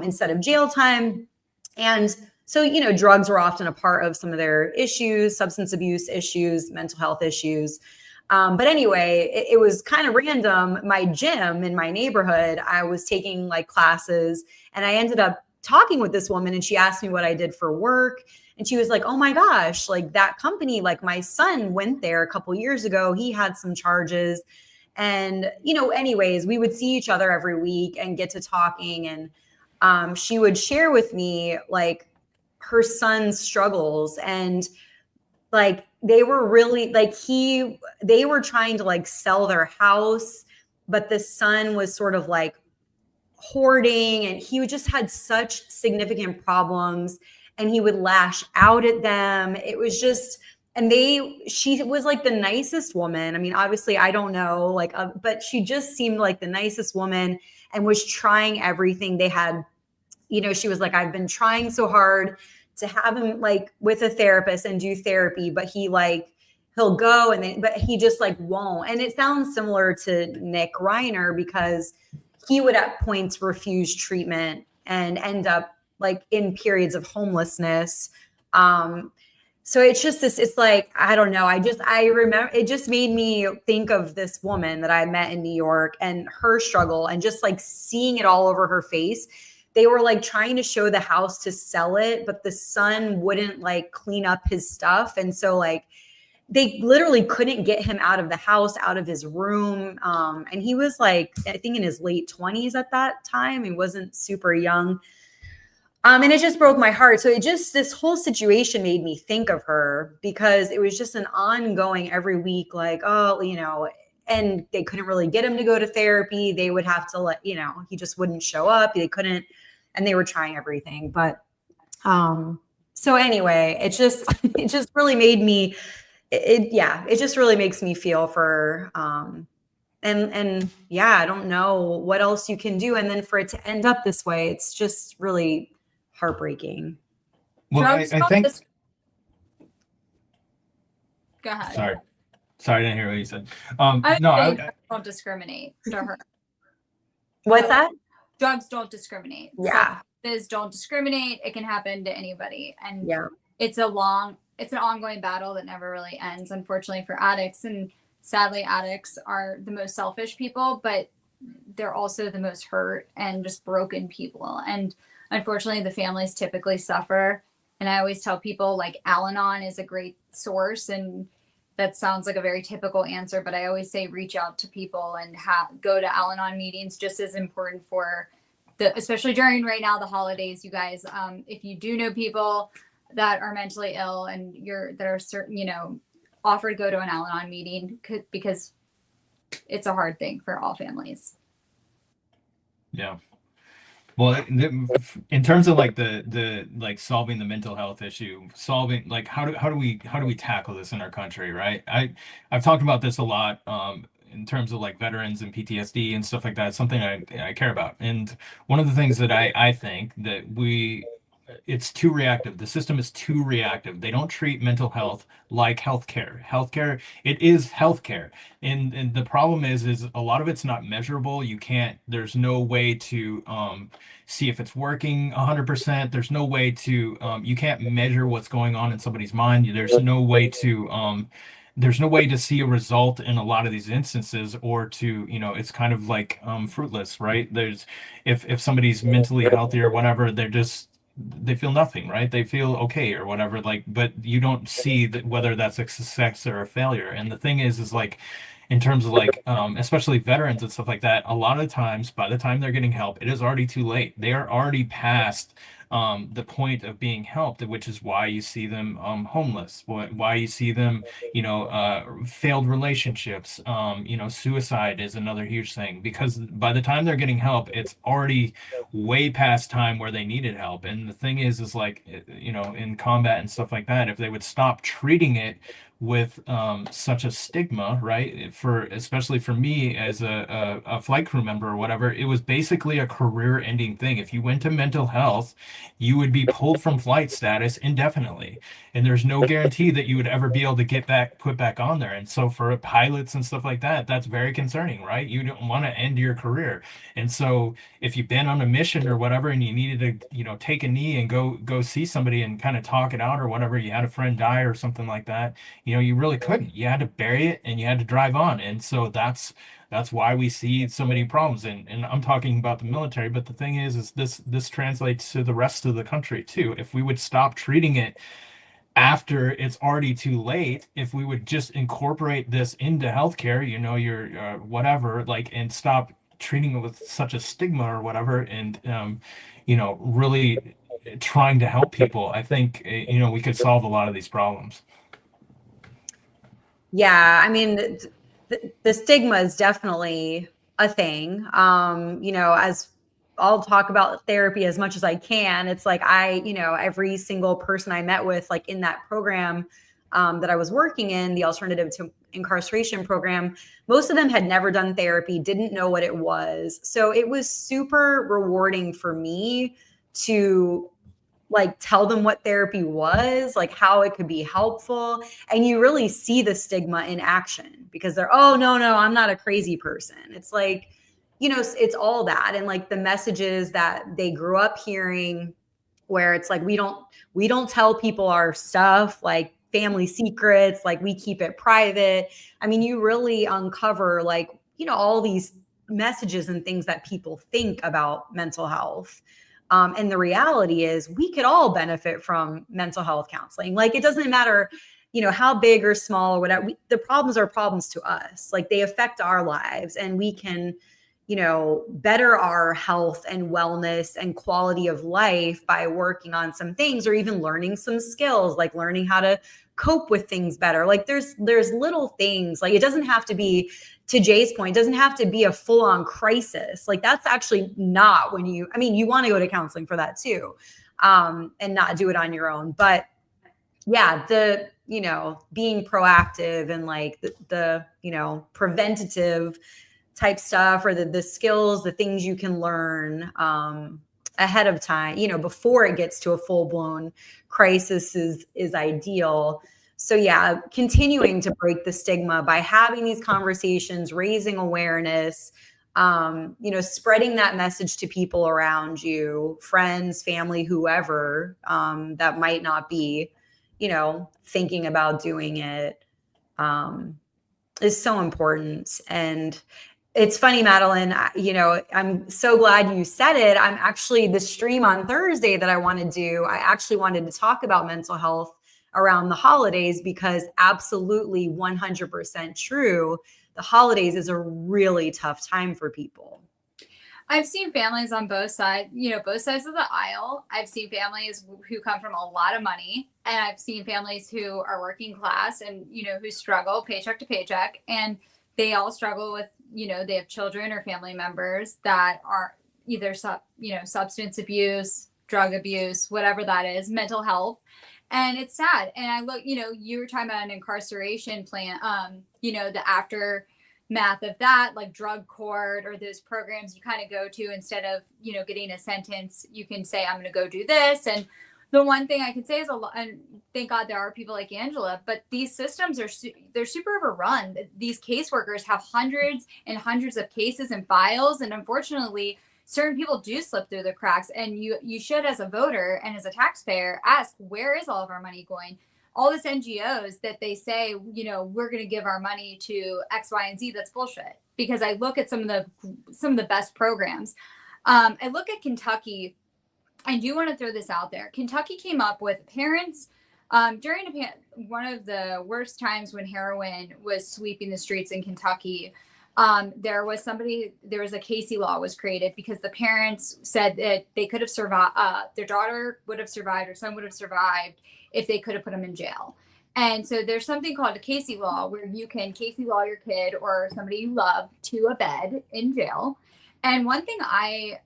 instead of jail time. And so, drugs were often a part of some of their issues, substance abuse issues, mental health issues. But anyway, it was kind of random. My gym in my neighborhood, I was taking classes, and I ended up talking with this woman, and she asked me what I did for work. And she was like, oh my gosh, that company, my son went there a couple years ago. He had some charges. And, anyways, we would see each other every week and get to talking. And she would share with me her son's struggles, and they were really they were trying to sell their house, but the son was sort of hoarding, and he just had such significant problems, and he would lash out at them. It was just, and she was the nicest woman. I mean, obviously I don't know, but she just seemed like the nicest woman and was trying everything. They had, she was like, I've been trying so hard to have him with a therapist and do therapy, but he'll go but he just won't. And it sounds similar to Nick Reiner, because he would at points refuse treatment and end up in periods of homelessness. So it's just this, it's like, I don't know. I remember it just made me think of this woman that I met in New York and her struggle and just like seeing it all over her face. They were like trying to show the house to sell it, but the son wouldn't like clean up his stuff. And so like they literally couldn't get him out of the house, out of his room. And he was like, I think in his late 20s at that time. He wasn't super young. And it just broke my heart. So this whole situation made me think of her because it was just an ongoing every week, like, oh, and they couldn't really get him to go to therapy. They would have to he just wouldn't show up. They couldn't, and they were trying everything. But so anyway, it just really made me, it just really makes me feel for, and yeah, I don't know what else you can do. And then for it to end up this way, it's just really heartbreaking. Well, I think. Go ahead. Sorry, I didn't hear what you said. Don't discriminate to her. What's that? Drugs don't discriminate. Yeah. Substances don't discriminate. It can happen to anybody. And yeah, it's an ongoing battle that never really ends, unfortunately, for addicts. And sadly, addicts are the most selfish people, but they're also the most hurt and just broken people. And unfortunately, the families typically suffer. And I always tell people like Al-Anon is a great source. And that sounds like a very typical answer, but I always say reach out to people and go to Al-Anon meetings, just as important for especially during right now, the holidays, you guys. If you do know people that are mentally ill and that are certain, offer to go to an Al-Anon meeting because it's a hard thing for all families. Yeah. Well, in terms of like the like solving the mental health issue, solving like how do we tackle this in our country, right? I've talked about this a lot in terms of like veterans and PTSD and stuff like that. It's something I care about. And one of the things that I think that it's too reactive. The system is too reactive. They don't treat mental health like healthcare. Healthcare, it is healthcare. And the problem is a lot of it's not measurable. There's no way to see if it's working 100%. There's no way to, you can't measure what's going on in somebody's mind. There's no way to see a result in a lot of these instances, or to, it's kind of like fruitless, right? If somebody's mentally healthy or whatever, they feel nothing, right? They feel okay or whatever, like, but you don't see that whether that's a success or a failure. And the thing is like, in terms of like, especially veterans and stuff like that, a lot of times by the time they're getting help, it is already too late. They are already past the point of being helped, which is why you see them homeless, why you see them, failed relationships, suicide is another huge thing, because by the time they're getting help, it's already way past time where they needed help. And the thing is like, in combat and stuff like that, if they would stop treating it with such a stigma, right? Especially for me as a flight crew member or whatever, it was basically a career-ending thing. If you went to mental health, you would be pulled from flight status indefinitely, and there's no guarantee that you would ever be able to put back on there. And so for pilots and stuff like that, that's very concerning, right? You don't want to end your career. And so if you've been on a mission or whatever and you needed to, take a knee and go see somebody and kind of talk it out or whatever, you had a friend die or something like that, you really couldn't. You had to bury it and you had to drive on. And so that's why we see so many problems. And I'm talking about the military, but the thing is this translates to the rest of the country too. If we would stop treating it after it's already too late, if we would just incorporate this into healthcare, your whatever, like, and stop treating it with such a stigma or whatever, and really trying to help people, I think we could solve a lot of these problems. Yeah, I mean, the stigma is definitely a thing. As I'll talk about therapy as much as I can. It's like every single person I met with, like in that program that I was working in, the alternative to incarceration program, most of them had never done therapy, didn't know what it was. So it was super rewarding for me to like tell them what therapy was, like how it could be helpful. And you really see the stigma in action, because they're, oh, no, I'm not a crazy person. It's like, it's all that. And like the messages that they grew up hearing, where it's like, we don't tell people our stuff. Like, family secrets, like we keep it private. I mean, you really uncover like, all these messages and things that people think about mental health. And the reality is we could all benefit from mental health counseling. Like, it doesn't matter, how big or small or whatever, the problems are problems to us. Like, they affect our lives, and we can, better our health and wellness and quality of life by working on some things, or even learning some skills, like learning how to cope with things better. Like, there's little things. Like, it doesn't have to be, to Jay's point, it doesn't have to be a full-on crisis. Like, that's actually not when you want to go to counseling for that too, and not do it on your own. But yeah, being proactive and like the preventative type stuff, or the skills, the things you can learn ahead of time, before it gets to a full-blown crisis is ideal. So yeah, continuing to break the stigma by having these conversations, raising awareness, spreading that message to people around you, friends, family, whoever, that might not be, thinking about doing it, is so important. And it's funny, Madeline, I'm so glad you said it. I'm actually, the stream on Thursday that I want to do, I actually wanted to talk about mental health around the holidays, because absolutely 100% true. The holidays is a really tough time for people. I've seen families on both sides, both sides of the aisle. I've seen families who come from a lot of money, and I've seen families who are working class and, who struggle paycheck to paycheck, and they all struggle with, they have children or family members that are either, substance abuse, drug abuse, whatever that is, mental health. And it's sad. And I look, you were talking about an incarceration plan, the aftermath of that, like drug court or those programs you kind of go to instead of, getting a sentence, you can say, I'm going to go do this. And the one thing I can say is and thank God there are people like Angela, but these systems they're super overrun. These caseworkers have hundreds and hundreds of cases and files. And unfortunately, certain people do slip through the cracks, and you should, as a voter and as a taxpayer, ask, where is all of our money going? All this NGOs that they say, we're going to give our money to X, Y, and Z, that's bullshit. Because I look at some of the best programs. I look at Kentucky. I do want to throw this out there. Kentucky came up with parents during one of the worst times when heroin was sweeping the streets in Kentucky. There was a Casey law was created because the parents said that they could have survived, their daughter would have survived or son would have survived if they could have put them in jail. And so there's something called a Casey law where you can Casey law your kid or somebody you love to a bed in jail. And one thing I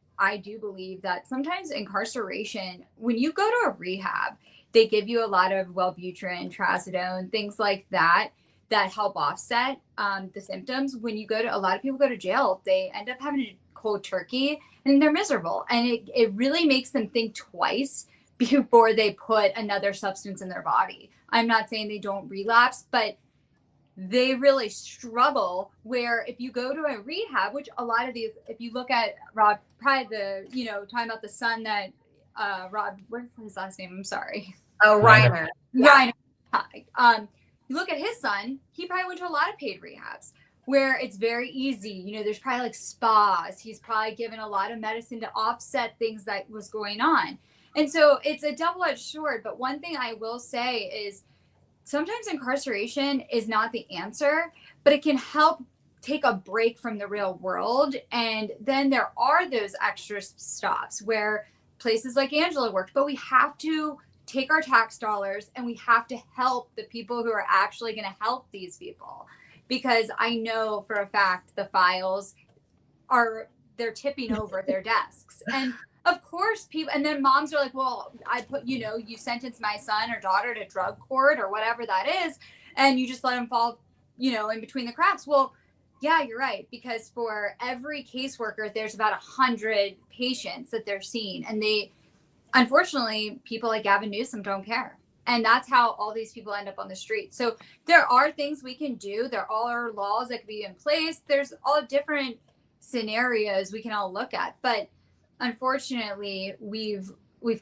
do believe that sometimes incarceration, when you go to a rehab, they give you a lot of Wellbutrin, trazodone, things like that help offset the symptoms. When a lot of people go to jail, they end up having a cold turkey and they're miserable. And it really makes them think twice before they put another substance in their body. I'm not saying they don't relapse, but they really struggle. Where if you go to a rehab, which a lot of these, if you look at Rob, probably talking about the son that Rob, what's his last name? I'm sorry. Oh, Reiner. Yeah. Reiner. You look at his son, he probably went to a lot of paid rehabs where it's very easy. There's probably like spas. He's probably given a lot of medicine to offset things that was going on. And so it's a double-edged sword. But one thing I will say is sometimes incarceration is not the answer, but it can help take a break from the real world. And then there are those extra stops where places like Angela worked, but we have to take our tax dollars and we have to help the people who are actually going to help these people. Because I know for a fact the files they're tipping over their desks. And of course people, and then moms are like, well, I put, you sentence my son or daughter to drug court or whatever that is, and you just let them fall, in between the cracks. Well, yeah, you're right. Because for every caseworker, there's about 100 patients that they're seeing. And unfortunately, people like Gavin Newsom don't care. And that's how all these people end up on the street. So there are things we can do. There are laws that can be in place. There's all different scenarios we can all look at. But unfortunately, we've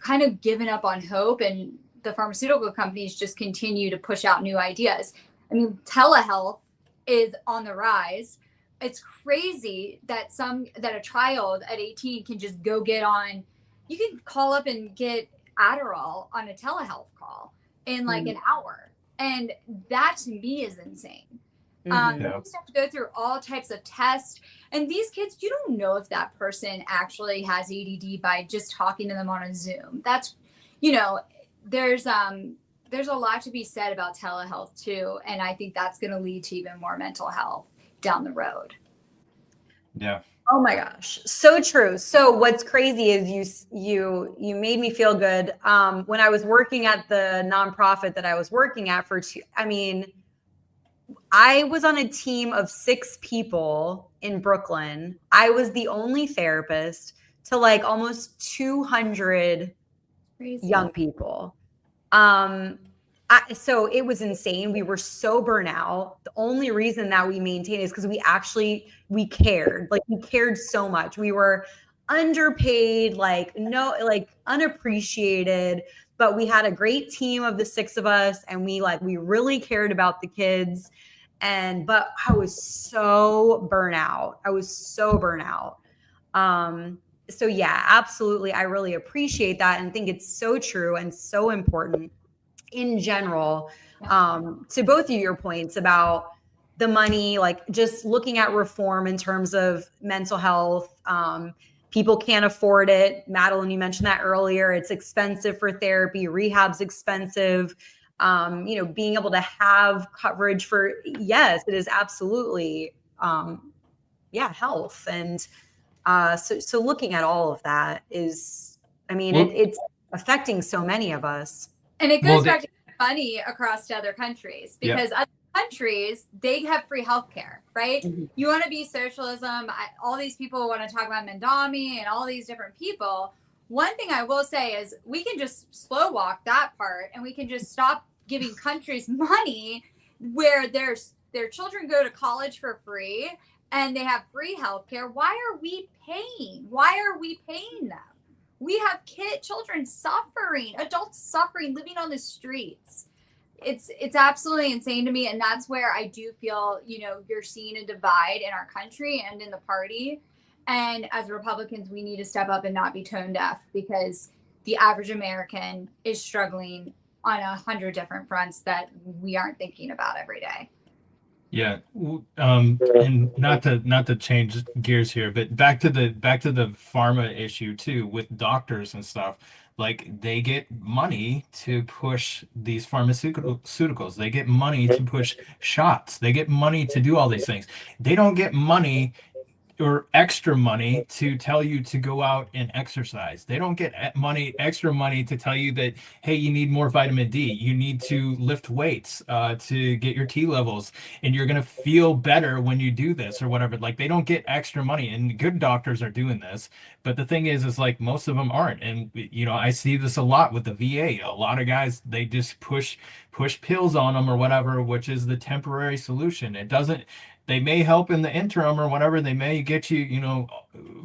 kind of given up on hope. And the pharmaceutical companies just continue to push out new ideas. I mean, telehealth is on the rise. It's crazy that a child at 18 can just go get on. You can call up and get Adderall on a telehealth call in like an hour, and that to me is insane. You just have to go through all types of tests, and these kids, you don't know if that person actually has ADD by just talking to them on a Zoom. That's, there's a lot to be said about telehealth too, and I think that's going to lead to even more mental health down the road. Yeah. Oh my gosh, so true. So what's crazy is you made me feel good. When I was working at the nonprofit that I was working at I was on a team of 6 people in Brooklyn. I was the only therapist to like almost 200 young people. So it was insane. We were so burnt out. The only reason that we maintained is because we cared. Like, we cared so much. We were underpaid, unappreciated, but we had a great team of the 6 of us, and we really cared about the kids. But I was so burnt out. So yeah, absolutely. I really appreciate that and think it's so true and so important in general. To both of your points about the money, like just looking at reform in terms of mental health. People can't afford it. Madeline, you mentioned that earlier. It's expensive for therapy. Rehab's expensive. Being able to have coverage for, yes, it is absolutely, health. And so looking at all of that is, it's affecting so many of us. And it goes back to money across to other countries, because other countries, they have free healthcare, right? Mm-hmm. You want to be socialism. All these people want to talk about Mandami and all these different people. One thing I will say is we can just slow walk that part, and we can just stop giving countries money where their children go to college for free and they have free healthcare. Why are we paying? Them? We have children suffering, adults suffering, living on the streets. It's absolutely insane to me. And that's where I do feel, you're seeing a divide in our country and in the party. And as Republicans, we need to step up and not be tone deaf, because the average American is struggling on 100 different fronts that we aren't thinking about every day. Yeah. And not to change gears here, but back to the pharma issue too, with doctors and stuff. Like, they get money to push these pharmaceuticals. They get money to push shots. They get money to do all these things. They don't get money or extra money to tell you to go out and exercise. They don't get extra money to tell you that, hey, you need more vitamin D. You need to lift weights to get your T levels, and you're going to feel better when you do this or whatever. Like, they don't get extra money, and good doctors are doing this. But the thing is like, most of them aren't. And, I see this a lot with the VA. A lot of guys, they just push pills on them or whatever, which is the temporary solution. They may help in the interim or whatever. They may get you,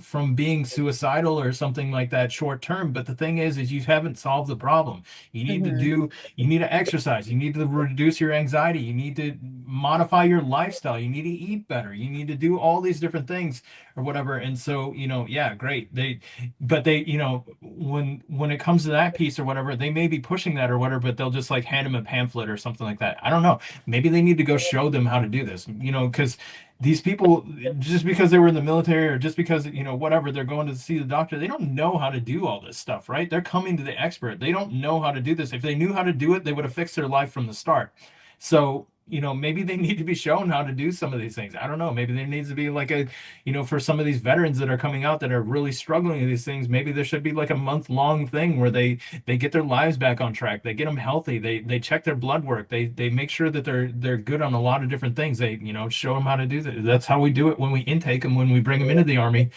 from being suicidal or something like that short term. But the thing is you haven't solved the problem. You need you need to exercise. You need to reduce your anxiety. You need to modify your lifestyle. You need to eat better. You need to do all these different things or whatever. And so, yeah, great. When it comes to that piece or whatever, they may be pushing that or whatever, but they'll just like hand them a pamphlet or something like that. I don't know. Maybe they need to go show them how to do this, because these people, just because they were in the military or just because, whatever, they're going to see the doctor, they don't know how to do all this stuff, right? They're coming to the expert. They don't know how to do this. If they knew how to do it, they would have fixed their life from the start. So, maybe they need to be shown how to do some of these things. I don't know. Maybe there needs to be like for some of these veterans that are coming out that are really struggling with these things, maybe there should be like a month-long thing where they get their lives back on track. They get them healthy. They check their blood work. They make sure that they're good on a lot of different things. They, show them how to do that. That's how we do it when we intake them, when we bring them into the Army.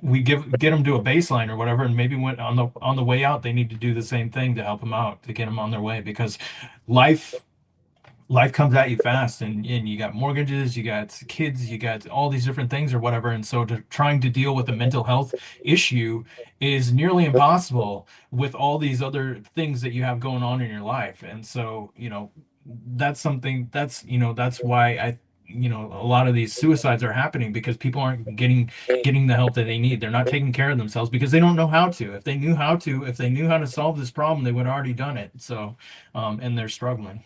We get them to a baseline or whatever, and maybe when on the way out they need to do the same thing to help them out, to get them on their way, because life life comes at you fast, and you got mortgages, you got kids, you got all these different things or whatever. And so trying to deal with a mental health issue is nearly impossible with all these other things that you have going on in your life. And so, that's something that's why a lot of these suicides are happening, because people aren't getting the help that they need. They're not taking care of themselves because they don't know how to. If they knew how to, if they knew how to solve this problem, they would have already done it. So, and they're struggling.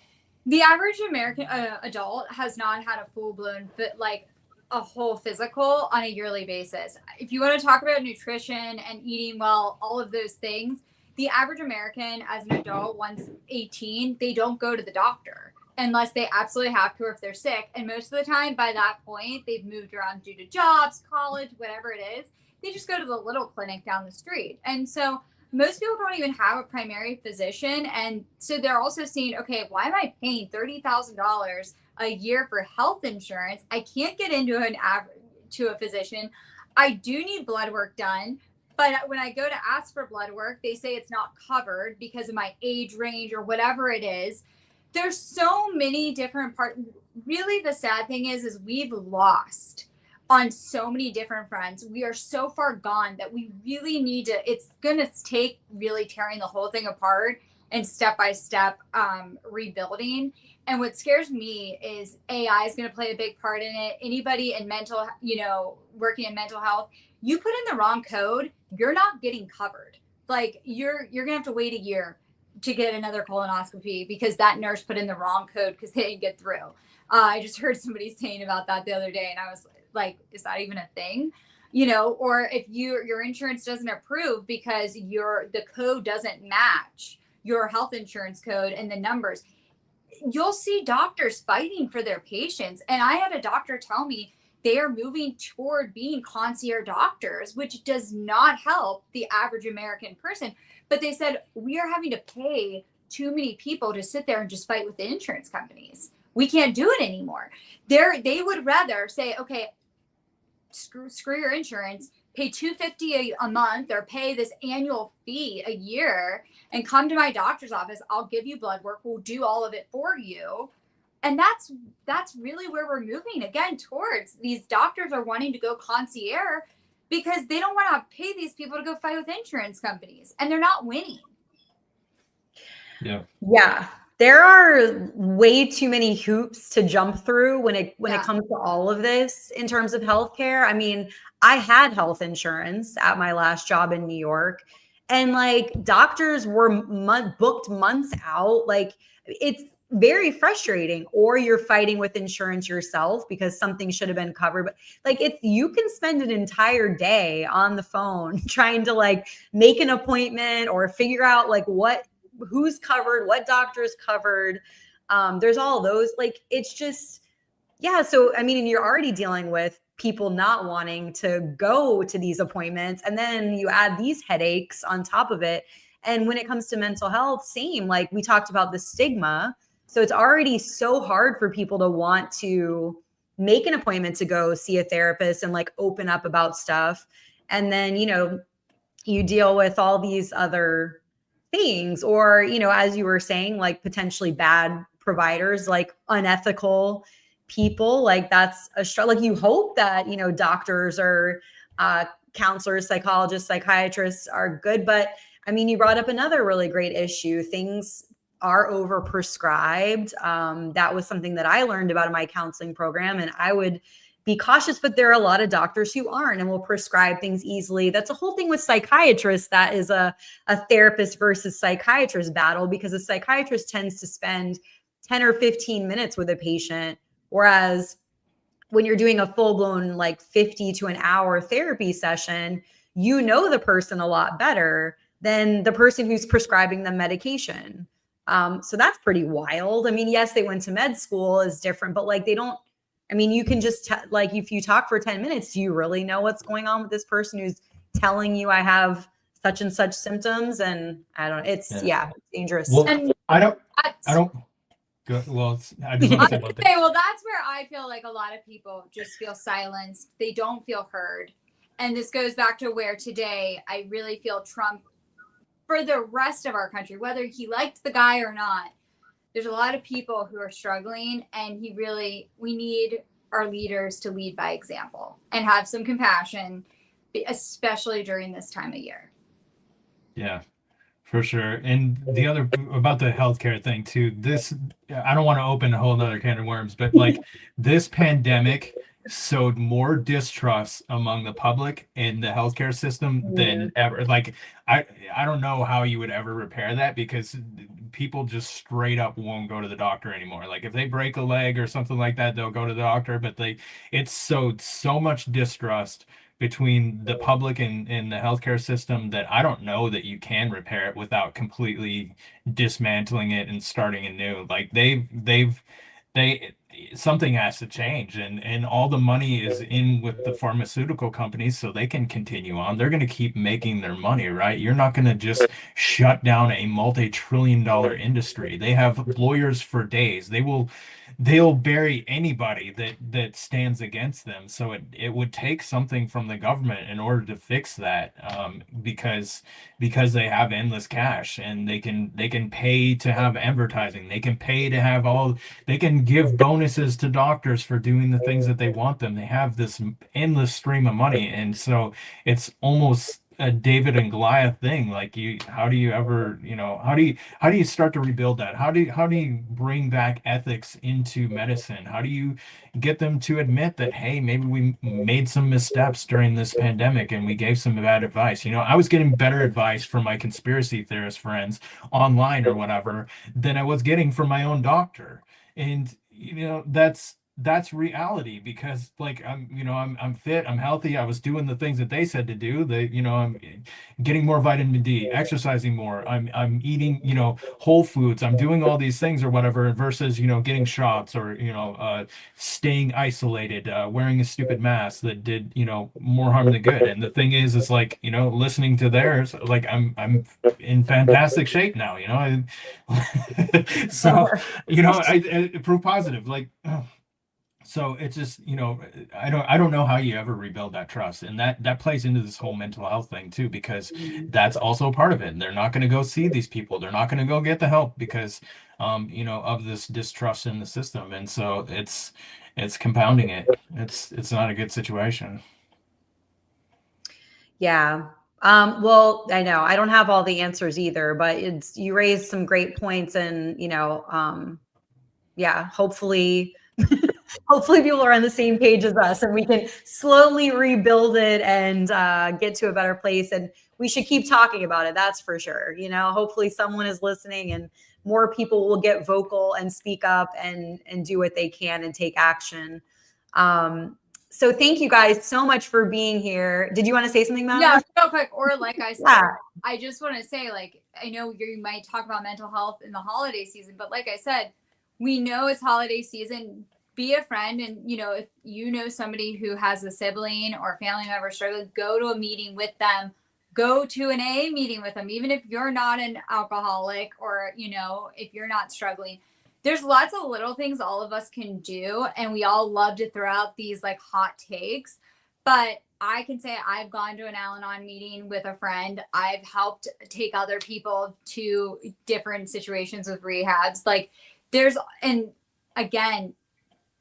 The average American adult has not had a full-blown like a whole physical on a yearly basis. If you want to talk about nutrition and eating well, all of those things, the average American as an adult, once 18, they don't go to the doctor unless they absolutely have to or if they're sick. And most of the time, by that point, they've moved around due to jobs, college, whatever it is. They just go to the little clinic down the street. And so most people don't even have a primary physician. And so they're also seeing, okay, why am I paying $30,000 a year for health insurance? I can't get into to a physician. I do need blood work done. But when I go to ask for blood work, they say it's not covered because of my age range or whatever it is. There's so many different parts. Really, the sad thing is we've lost on so many different fronts. We are so far gone that we really need to, it's going to take really tearing the whole thing apart and step by step rebuilding. And what scares me is AI is going to play a big part in it. Anybody in working in mental health, you put in the wrong code, you're not getting covered. Like you're going to have to wait a year to get another colonoscopy because that nurse put in the wrong code because they didn't get through. I just heard somebody saying about that the other day, and I was like, is that even a thing? Or if your insurance doesn't approve because the code doesn't match your health insurance code and the numbers, you'll see doctors fighting for their patients. And I had a doctor tell me they are moving toward being concierge doctors, which does not help the average American person. But they said, we are having to pay too many people to sit there and just fight with the insurance companies. We can't do it anymore. They would rather say, okay, screw your insurance, pay $250 a month or pay this annual fee a year and come to my doctor's office. I'll give you blood work. We'll do all of it for you. And that's really where we're moving again towards. These doctors are wanting to go concierge because they don't want to pay these people to go fight with insurance companies, and they're not winning. Yeah. There are way too many hoops to jump through when it comes to all of this in terms of healthcare. I mean, I had health insurance at my last job in New York, and like doctors were booked months out. Like it's very frustrating. Or you're fighting with insurance yourself because something should have been covered. But like you can spend an entire day on the phone trying to like make an appointment or figure out like who's covered, what doctor's covered. There's all those, like, it's just, yeah. So, I mean, you're already dealing with people not wanting to go to these appointments. And then you add these headaches on top of it. And when it comes to mental health, same, like we talked about the stigma. So it's already so hard for people to want to make an appointment to go see a therapist and like open up about stuff. And then, you deal with all these other things, or as you were saying, like potentially bad providers, like unethical people. Like that's like you hope that doctors or counselors, psychologists, psychiatrists are good. But I mean, you brought up another really great issue. Things are overprescribed. That was something that I learned about in my counseling program, and I would be cautious, but there are a lot of doctors who aren't and will prescribe things easily. That's a whole thing with psychiatrists. That is a therapist versus psychiatrist battle, because a psychiatrist tends to spend 10 or 15 minutes with a patient. Whereas when you're doing a full-blown like 50 to an hour therapy session, the person a lot better than the person who's prescribing them medication. So that's pretty wild. I mean, yes, they went to med school is different, but like you can just like, if you talk for 10 minutes, do you really know what's going on with this person who's telling you I have such and such symptoms? And I don't, it's dangerous. Well, And I don't go. Well, I just want to say one thing. Okay, well, that's where I feel like a lot of people just feel silenced. They don't feel heard. And this goes back to where today I really feel Trump, for the rest of our country, whether he liked the guy or not, there's a lot of people who are struggling, and we need our leaders to lead by example and have some compassion, especially during this time of year. Yeah, for sure. And the other about the healthcare thing too, I don't want to open a whole nother can of worms, but like this pandemic sowed more distrust among the public in the healthcare system than ever. Like I don't know how you would ever repair that, because people just straight up won't go to the doctor anymore. Like if they break a leg or something like that, they'll go to the doctor, but it's sowed so much distrust between the public and the healthcare system that I don't know that you can repair it without completely dismantling it and starting anew. Like they something has to change, and all the money is in with the pharmaceutical companies so they can continue on. They're going to keep making their money, right? You're not going to just shut down a multi-trillion-dollar industry. They have lawyers for days. They'll bury anybody that stands against them. So it would take something from the government in order to fix that, because they have endless cash, and they can pay to have advertising. They can pay to have they can give bonuses to doctors for doing the things that they want them. They have this endless stream of money, and so it's almost a David and Goliath thing. Like how do you ever, how do you start to rebuild that? How do you bring back ethics into medicine? How do you get them to admit that, hey, maybe we made some missteps during this pandemic and we gave some bad advice? I was getting better advice from my conspiracy theorist friends online or whatever than I was getting from my own doctor. And that's reality, because like I'm fit, I'm healthy, I was doing the things that they said to do. I'm getting more vitamin D, exercising more, I'm eating whole foods, I'm doing all these things or whatever, versus getting shots or staying isolated, wearing a stupid mask that did more harm than good. And the thing is like listening to theirs, like I'm in fantastic shape now. So I proof positive, like. So it's just, I don't know how you ever rebuild that trust. And that plays into this whole mental health thing too, because that's also part of it. They're not going to go see these people. They're not going to go get the help because, of this distrust in the system. And so it's compounding it. It's not a good situation. Yeah. Well, I know I don't have all the answers either, but you raised some great points, and yeah, hopefully people are on the same page as us, and we can slowly rebuild it and get to a better place. And we should keep talking about it. That's for sure. Hopefully someone is listening, and more people will get vocal and speak up and do what they can and take action. So thank you guys so much for being here. Did you want to say something, Matt? Yeah, real quick. Or like I said, Yeah. I just want to say, like, I know you might talk about mental health in the holiday season, but like I said, we know it's holiday season. Be a friend, and if you know somebody who has a sibling or family member struggling, go to a meeting with them. Go to an AA meeting with them, even if you're not an alcoholic or if you're not struggling. There's lots of little things all of us can do, and we all love to throw out these like hot takes. But I can say I've gone to an Al-Anon meeting with a friend. I've helped take other people to different situations with rehabs. Like and again,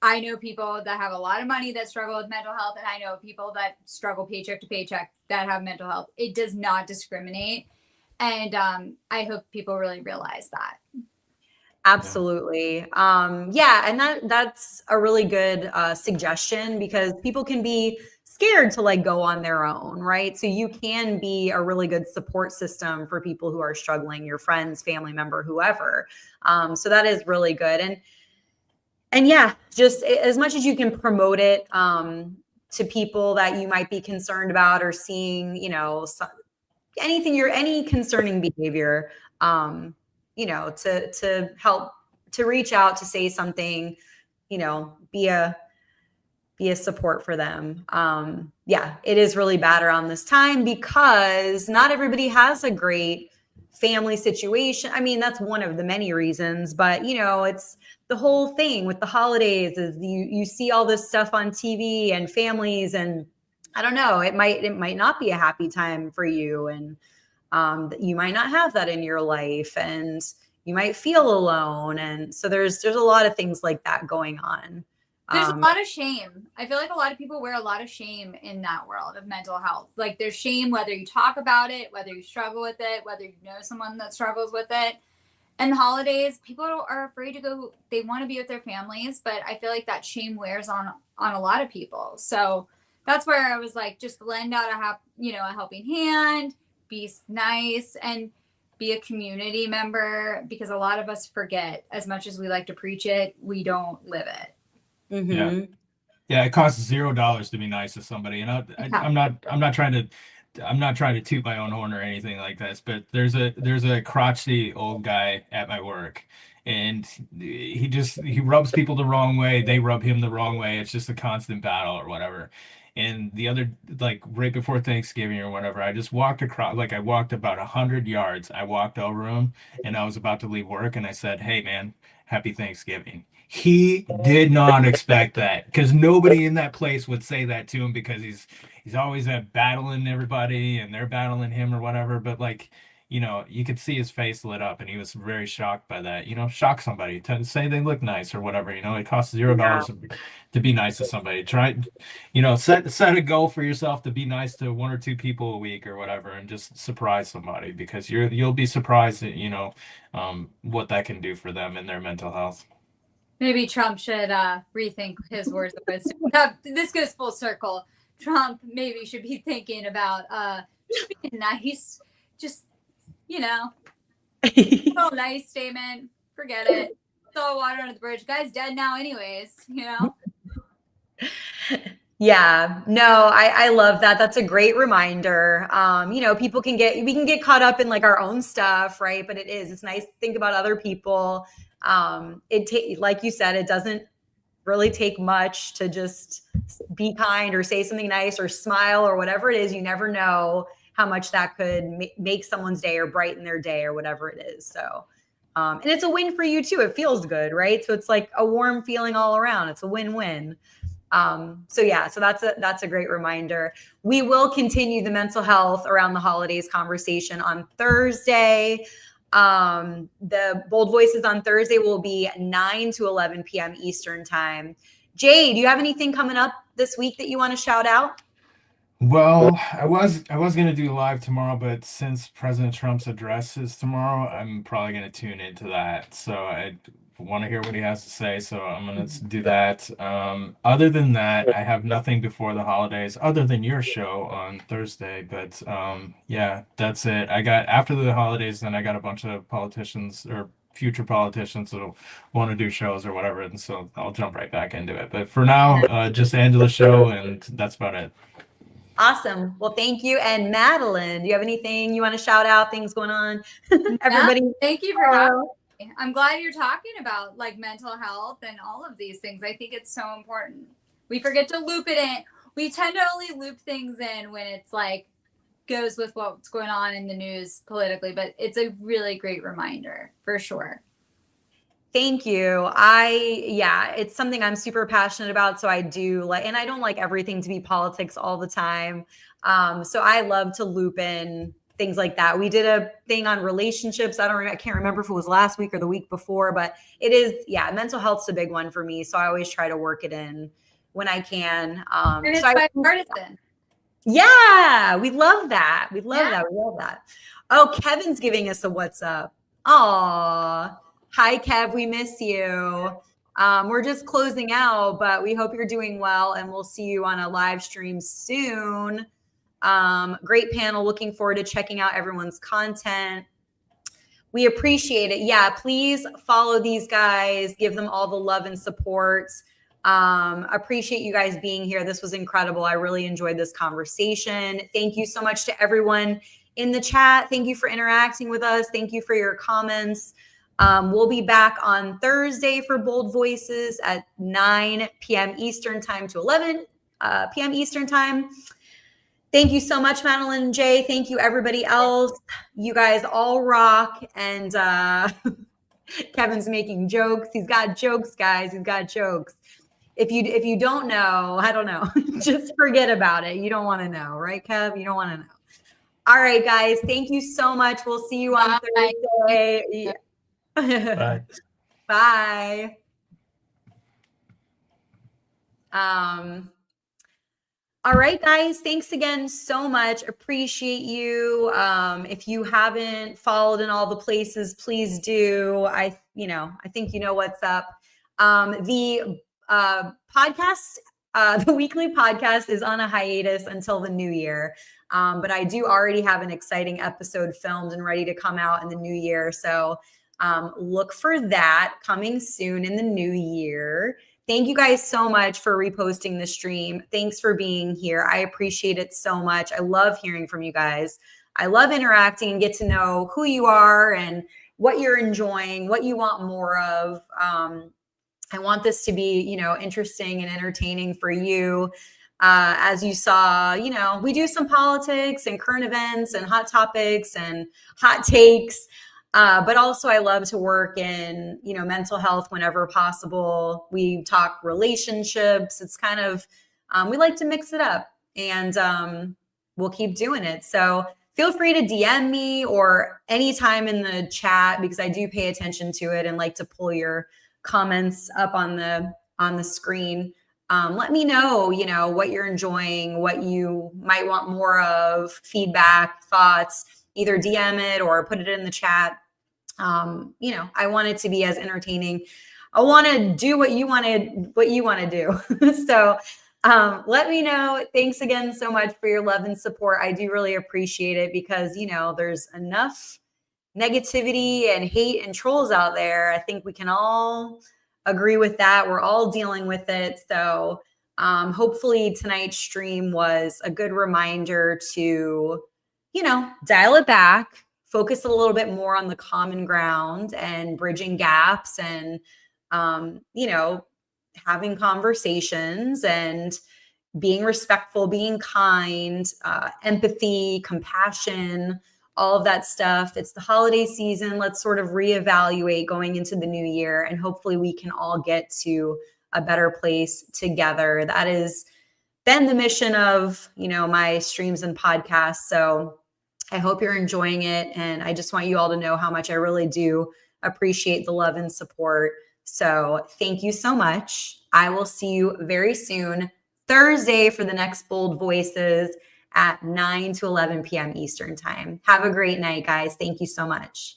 I know people that have a lot of money that struggle with mental health, and I know people that struggle paycheck to paycheck that have mental health. It does not discriminate. And I hope people really realize that. Absolutely. Yeah. And that's a really good suggestion, because people can be scared to like go on their own, right? So you can be a really good support system for people who are struggling, your friends, family member, whoever. So that is really good. And yeah, just as much as you can promote it to people that you might be concerned about or seeing, any concerning behavior, to help, to reach out, to say something, be a support for them. Yeah, it is really bad around this time because not everybody has a great family situation. I mean, that's one of the many reasons, but it's the whole thing with the holidays is you see all this stuff on TV and families, and I don't know, it might not be a happy time for you, and you might not have that in your life. And you might feel alone. And so there's a lot of things like that going on. There's a lot of shame. I feel like a lot of people wear a lot of shame in that world of mental health. Like there's shame whether you talk about it, whether you struggle with it, whether you know someone that struggles with it. And the holidays, people are afraid to go. They want to be with their families, but I feel like that shame wears on a lot of people. So that's where I was like, just lend out a helping hand, be nice, and be a community member, because a lot of us forget, as much as we like to preach it, we don't live it. Mm-hmm. Yeah, it costs $0 to be nice to somebody, and I'm not trying to toot my own horn or anything like this, but there's a crotchety old guy at my work, and he rubs people the wrong way. They rub him the wrong way. It's just a constant battle or whatever. And the other, like right before Thanksgiving or whatever, I just walked across, like I walked about 100 yards. I walked over him, and I was about to leave work, and I said, "Hey man, happy Thanksgiving." He did not expect that, because nobody in that place would say that to him, because he's always battling everybody and they're battling him or whatever. But like, you could see his face lit up, and he was very shocked by that. Shock somebody to say they look nice or whatever. It costs $0 to be nice to somebody. Try, set a goal for yourself to be nice to one or two people a week or whatever, and just surprise somebody, because you'll be surprised at what that can do for them and their mental health. Maybe Trump should rethink his words of wisdom. This goes full circle. Trump maybe should be thinking about just being nice. Just, no nice statement. Forget it. Throw water under the bridge. Guy's dead now anyways, Yeah, no, I love that. That's a great reminder. We can get caught up in like our own stuff, right? But it's nice to think about other people. Like you said, it doesn't really take much to just be kind or say something nice or smile or whatever it is. You never know how much that could make someone's day or brighten their day or whatever it is. So, and it's a win for you too. It feels good, right? So it's like a warm feeling all around. It's a win-win. So that's a great reminder. We will continue the mental health around the holidays conversation on Thursday. The Bold Voices on Thursday will be 9 to 11 p.m. Eastern time. Jay, do you have anything coming up this week that you want to shout out? Well, I was gonna do live tomorrow, but since President Trump's address is tomorrow, I'm probably gonna tune into that. So I want to hear what he has to say. So I'm gonna do that. Other than that, I have nothing before the holidays, other than your show on Thursday. But yeah, that's it. After the holidays, then I got a bunch of politicians or future politicians that'll want to do shows or whatever, and so I'll jump right back into it. But for now, just Angela's show, and that's about it. Awesome. Well, thank you. And Madeline, do you have anything you want to shout out? Things going on? Everybody. Yeah, thank you for having me. I'm glad you're talking about like mental health and all of these things. I think it's so important. We forget to loop it in. We tend to only loop things in when it's like goes with what's going on in the news politically, but it's a really great reminder for sure. Thank you. It's something I'm super passionate about. So I do like, and I don't like everything to be politics all the time. So I love to loop in things like that. We did a thing on relationships. I can't remember if it was last week or the week before, but it is, mental health's a big one for me. So I always try to work it in when I can. And it's bipartisan. Yeah, we love that. We love that. Oh, Kevin's giving us a what's up. Aw. Hi, Kev. We miss you. We're just closing out, but we hope you're doing well, and we'll see you on a live stream soon. Great panel. Looking forward to checking out everyone's content. We appreciate it. Yeah, please follow these guys. Give them all the love and support. Appreciate you guys being here. This was incredible. I really enjoyed this conversation. Thank you so much to everyone in the chat. Thank you for interacting with us. Thank you for your comments. We'll be back on Thursday for Bold Voices at 9 p.m. Eastern time to 11 p.m. Eastern time. Thank you so much, Madeline and Jay. Thank you, everybody else. You guys all rock. And Kevin's making jokes. He's got jokes, guys. He's got jokes. If you don't know, I don't know. Just forget about it. You don't want to know, right, Kev? You don't want to know. All right, guys. Thank you so much. We'll see you on Thursday. Bye. Bye. All right, guys. Thanks again so much. Appreciate you. If you haven't followed in all the places, please do. I think you know what's up. The podcast, the weekly podcast is on a hiatus until the new year. But I do already have an exciting episode filmed and ready to come out in the new year. So look for that coming soon in the new year. Thank you guys so much for reposting the stream. Thanks for being here. I appreciate it so much. I love hearing from you guys. I love interacting and get to know who you are and what you're enjoying, what you want more of. I want this to be, interesting and entertaining for you. As you saw, we do some politics and current events and hot topics and hot takes. But also I love to work in, mental health whenever possible. We talk relationships. It's kind of, we like to mix it up, and we'll keep doing it. So feel free to DM me or anytime in the chat, because I do pay attention to it and like to pull your comments up on the screen. Let me know, what you're enjoying, what you might want more of, feedback, thoughts, either DM it or put it in the chat. I want it to be as entertaining. I want to do what you want to do. So let me know. Thanks again so much for your love and support. I do really appreciate it, because, there's enough negativity and hate and trolls out there. I think we can all agree with that. We're all dealing with it. So hopefully tonight's stream was a good reminder to, dial it back, focus a little bit more on the common ground and bridging gaps and, having conversations and being respectful, being kind, empathy, compassion, all of that stuff. It's the holiday season. Let's sort of reevaluate going into the new year, and hopefully we can all get to a better place together. That has been the mission of, my streams and podcasts. So I hope you're enjoying it. And I just want you all to know how much I really do appreciate the love and support. So thank you so much. I will see you very soon, Thursday, for the next Bold Voices at 9 to 11 p.m. Eastern time. Have a great night, guys. Thank you so much.